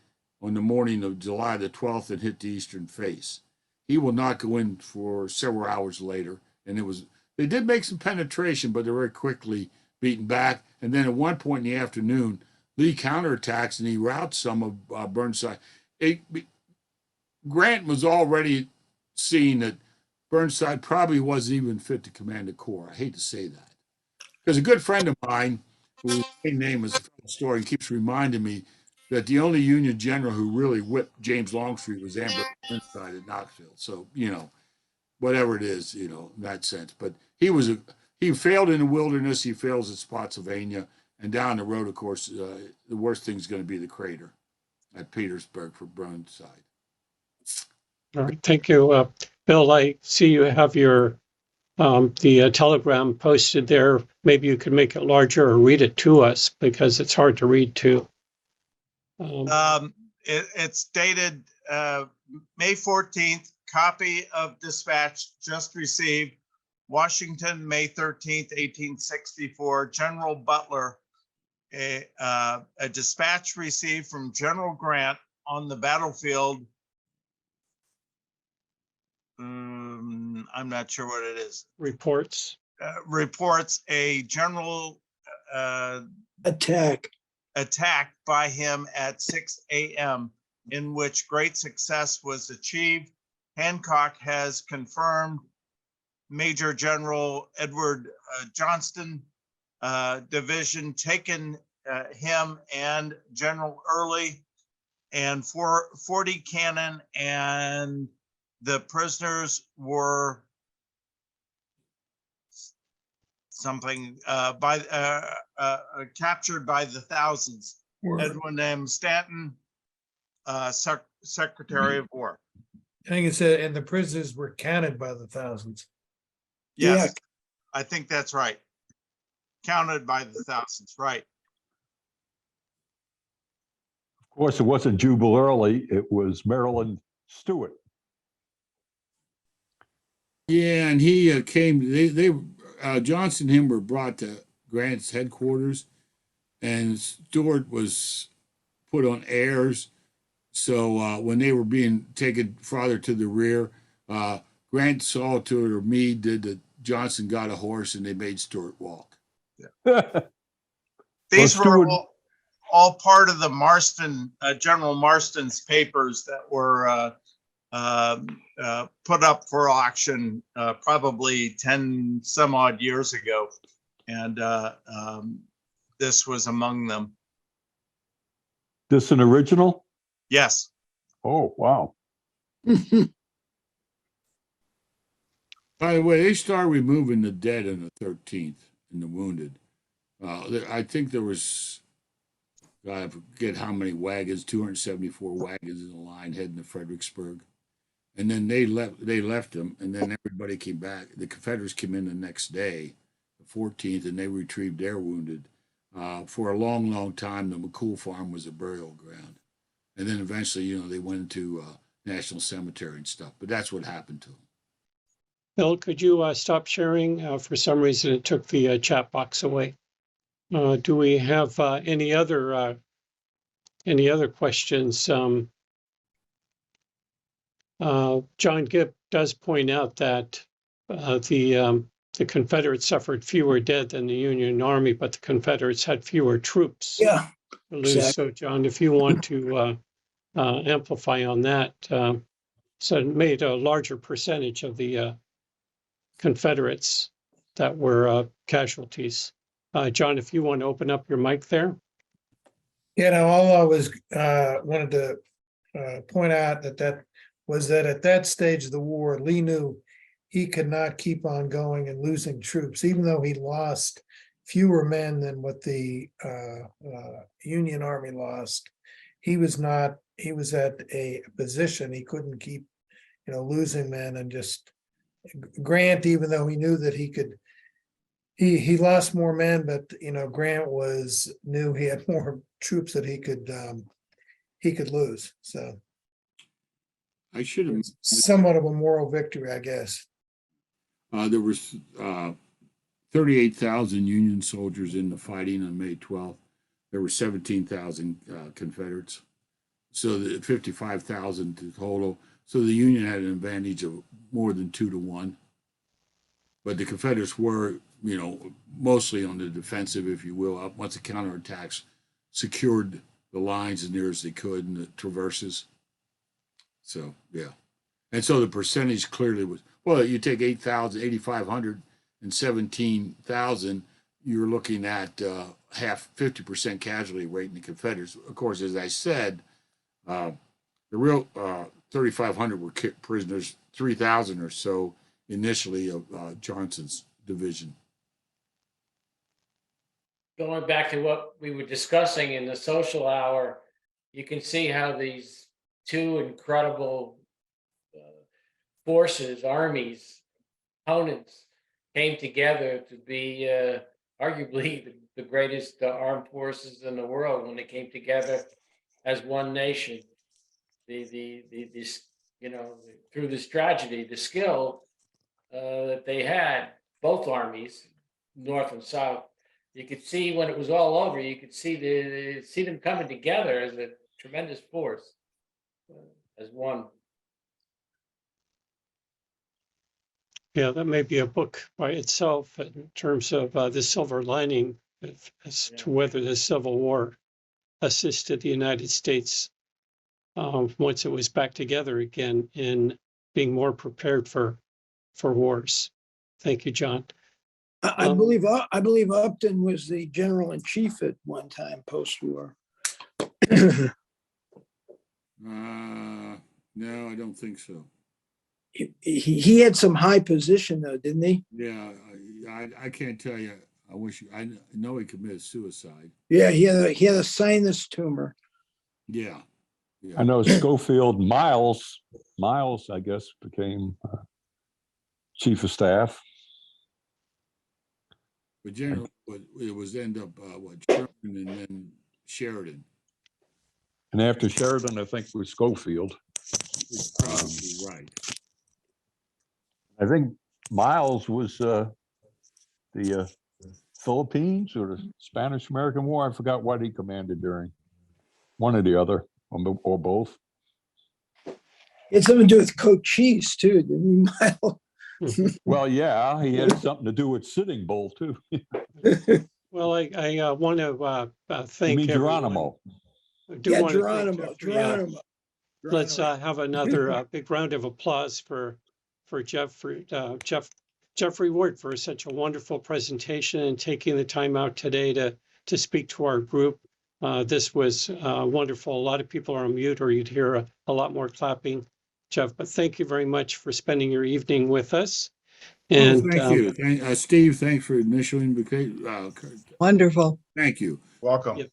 on the morning of July the 12th and hit the eastern face. He will not go in for several hours later. And they did make some penetration, but they were very quickly beaten back. And then at one point in the afternoon, Lee counterattacks and he routs some of Burnside. Grant was already seeing that Burnside probably wasn't even fit to command a corps. I hate to say that. Because a good friend of mine, whose name is a story, and keeps reminding me that the only Union general who really whipped James Longstreet was Ambrose Burnside at Knoxville. So, you know, whatever it is, you know, in that sense. But he failed in the wilderness. He fails at Spotsylvania. And down the road, of course, the worst thing is going to be the crater at Petersburg for Burnside. All right, thank you. Bill, I see you have your the telegram posted there. Maybe you could make it larger or read it to us because it's hard to read too. It's dated May 14th. Copy of dispatch just received. Washington, May 13th, 1864. General Butler. A dispatch received from General Grant on the battlefield. I'm not sure what it is. Reports. Reports a general Attack. by him at 6 a.m. in which great success was achieved. Hancock has confirmed Major General Edward Johnston division taken him and General Early and 40 cannon, and the prisoners were something captured by the thousands. Edwin M. Stanton, Secretary of War. I think it said, and the prisoners were counted by the thousands. Yes, Yeah. I think that's right. Counted by the thousands, right? Of course, it wasn't Jubal Early, it was Maryland Stewart. Yeah, and he came. Johnson and him were brought to Grant's headquarters, and Stewart was put on airs. So when they were being taken farther to the rear, Grant saw to it, or Meade did, that Johnson got a horse and they made Stewart walk. These were Stewart- all part of the Marston, General Marston's papers that were put up for auction probably 10 some odd years ago. And this was among them. This an original? Yes. Oh, wow. By the way, they started removing the dead on the 13th and the wounded. I think there was, I forget how many wagons, 274 wagons in the line heading to Fredericksburg. And then they left them, and then everybody came back. The Confederates came in the next day, the 14th, and they retrieved their wounded. For a long, long time, the McCool Farm was a burial ground. And then eventually, they went into National Cemetery and stuff. But that's what happened to them. Bill, could you stop sharing? For some reason, it took the chat box away. Do we have any other questions? John Gibb does point out that the Confederates suffered fewer dead than the Union Army, but the Confederates had fewer troops Yeah, to lose. exactly. So, John, if you want to amplify on that, so it made a larger percentage of the Confederates that were casualties. John, if you want to open up your mic there. All I was wanted to point out that was that at that stage of the war, Lee knew he could not keep on going and losing troops, even though he lost fewer men than what the Union Army lost. He was at a position he couldn't keep, losing men, and just Grant, even though he knew that he could, he lost more men, but Grant knew he had more troops that he could lose. So I should have. somewhat of a moral victory, I guess. There was 38,000 Union soldiers in the fighting on May 12th. There were 17,000 Confederates. So the 55,000 total. So the Union had an advantage of more than 2 to 1. But the Confederates were, mostly on the defensive, if you will, once the counterattacks secured the lines as near as they could and the traverses. So, yeah. And so the percentage clearly was, well, you take 8,000, 8,500 and 17,000, you're looking at 50% casualty rate in the Confederates. Of course, as I said, the real 3,500 were prisoners, 3,000 or so initially of Johnson's division. Going back to what we were discussing in the social hour, you can see how these two incredible forces, armies, opponents came together to be arguably the greatest armed forces in the world when they came together as one nation. This, through this tragedy, the skill that they had, both armies, North and South, you could see when it was all over, you could see them coming together as a tremendous force, as one. Yeah, that may be a book by itself in terms of the silver lining as to whether the Civil War assisted the United States once it was back together again in being more prepared for wars. Thank you, John. I believe Upton was the general in chief at one time post-war. No, I don't think so. He had some high position though, didn't he? Yeah, I can't tell you. I know he committed suicide. Yeah, he had a sinus tumor. Yeah. I know Schofield Miles, I guess, became chief of staff. But generally, it was end up Sherman and then Sheridan. And after Sheridan, I think it was Schofield. Probably right. I think Miles was the Philippines or the Spanish-American War. I forgot what he commanded during. One or the other, or both. It had something to do with Cochise too, didn't he? Well, yeah, he had something to do with Sitting Bull too. Well, I want to You thank mean everyone. Geronimo? I do Yeah, want to thank Geronimo, Jeffrey. Geronimo. Let's Geronimo. have another big round of applause for Jeffrey Wert for such a wonderful presentation and taking the time out today to speak to our group. This was wonderful. A lot of people are on mute, or you'd hear a lot more clapping, Jeff. But thank you very much for spending your evening with us. And Thank you. Steve, thanks for initial invitation. Wonderful. Thank you. Welcome. Yep.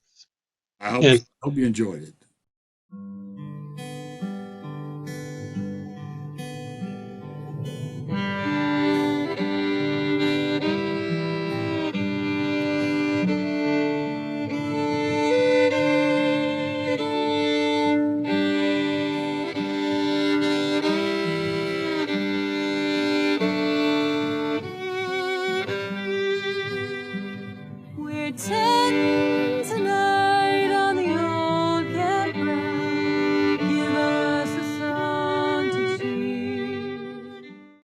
I And- hope you enjoyed it. We're 10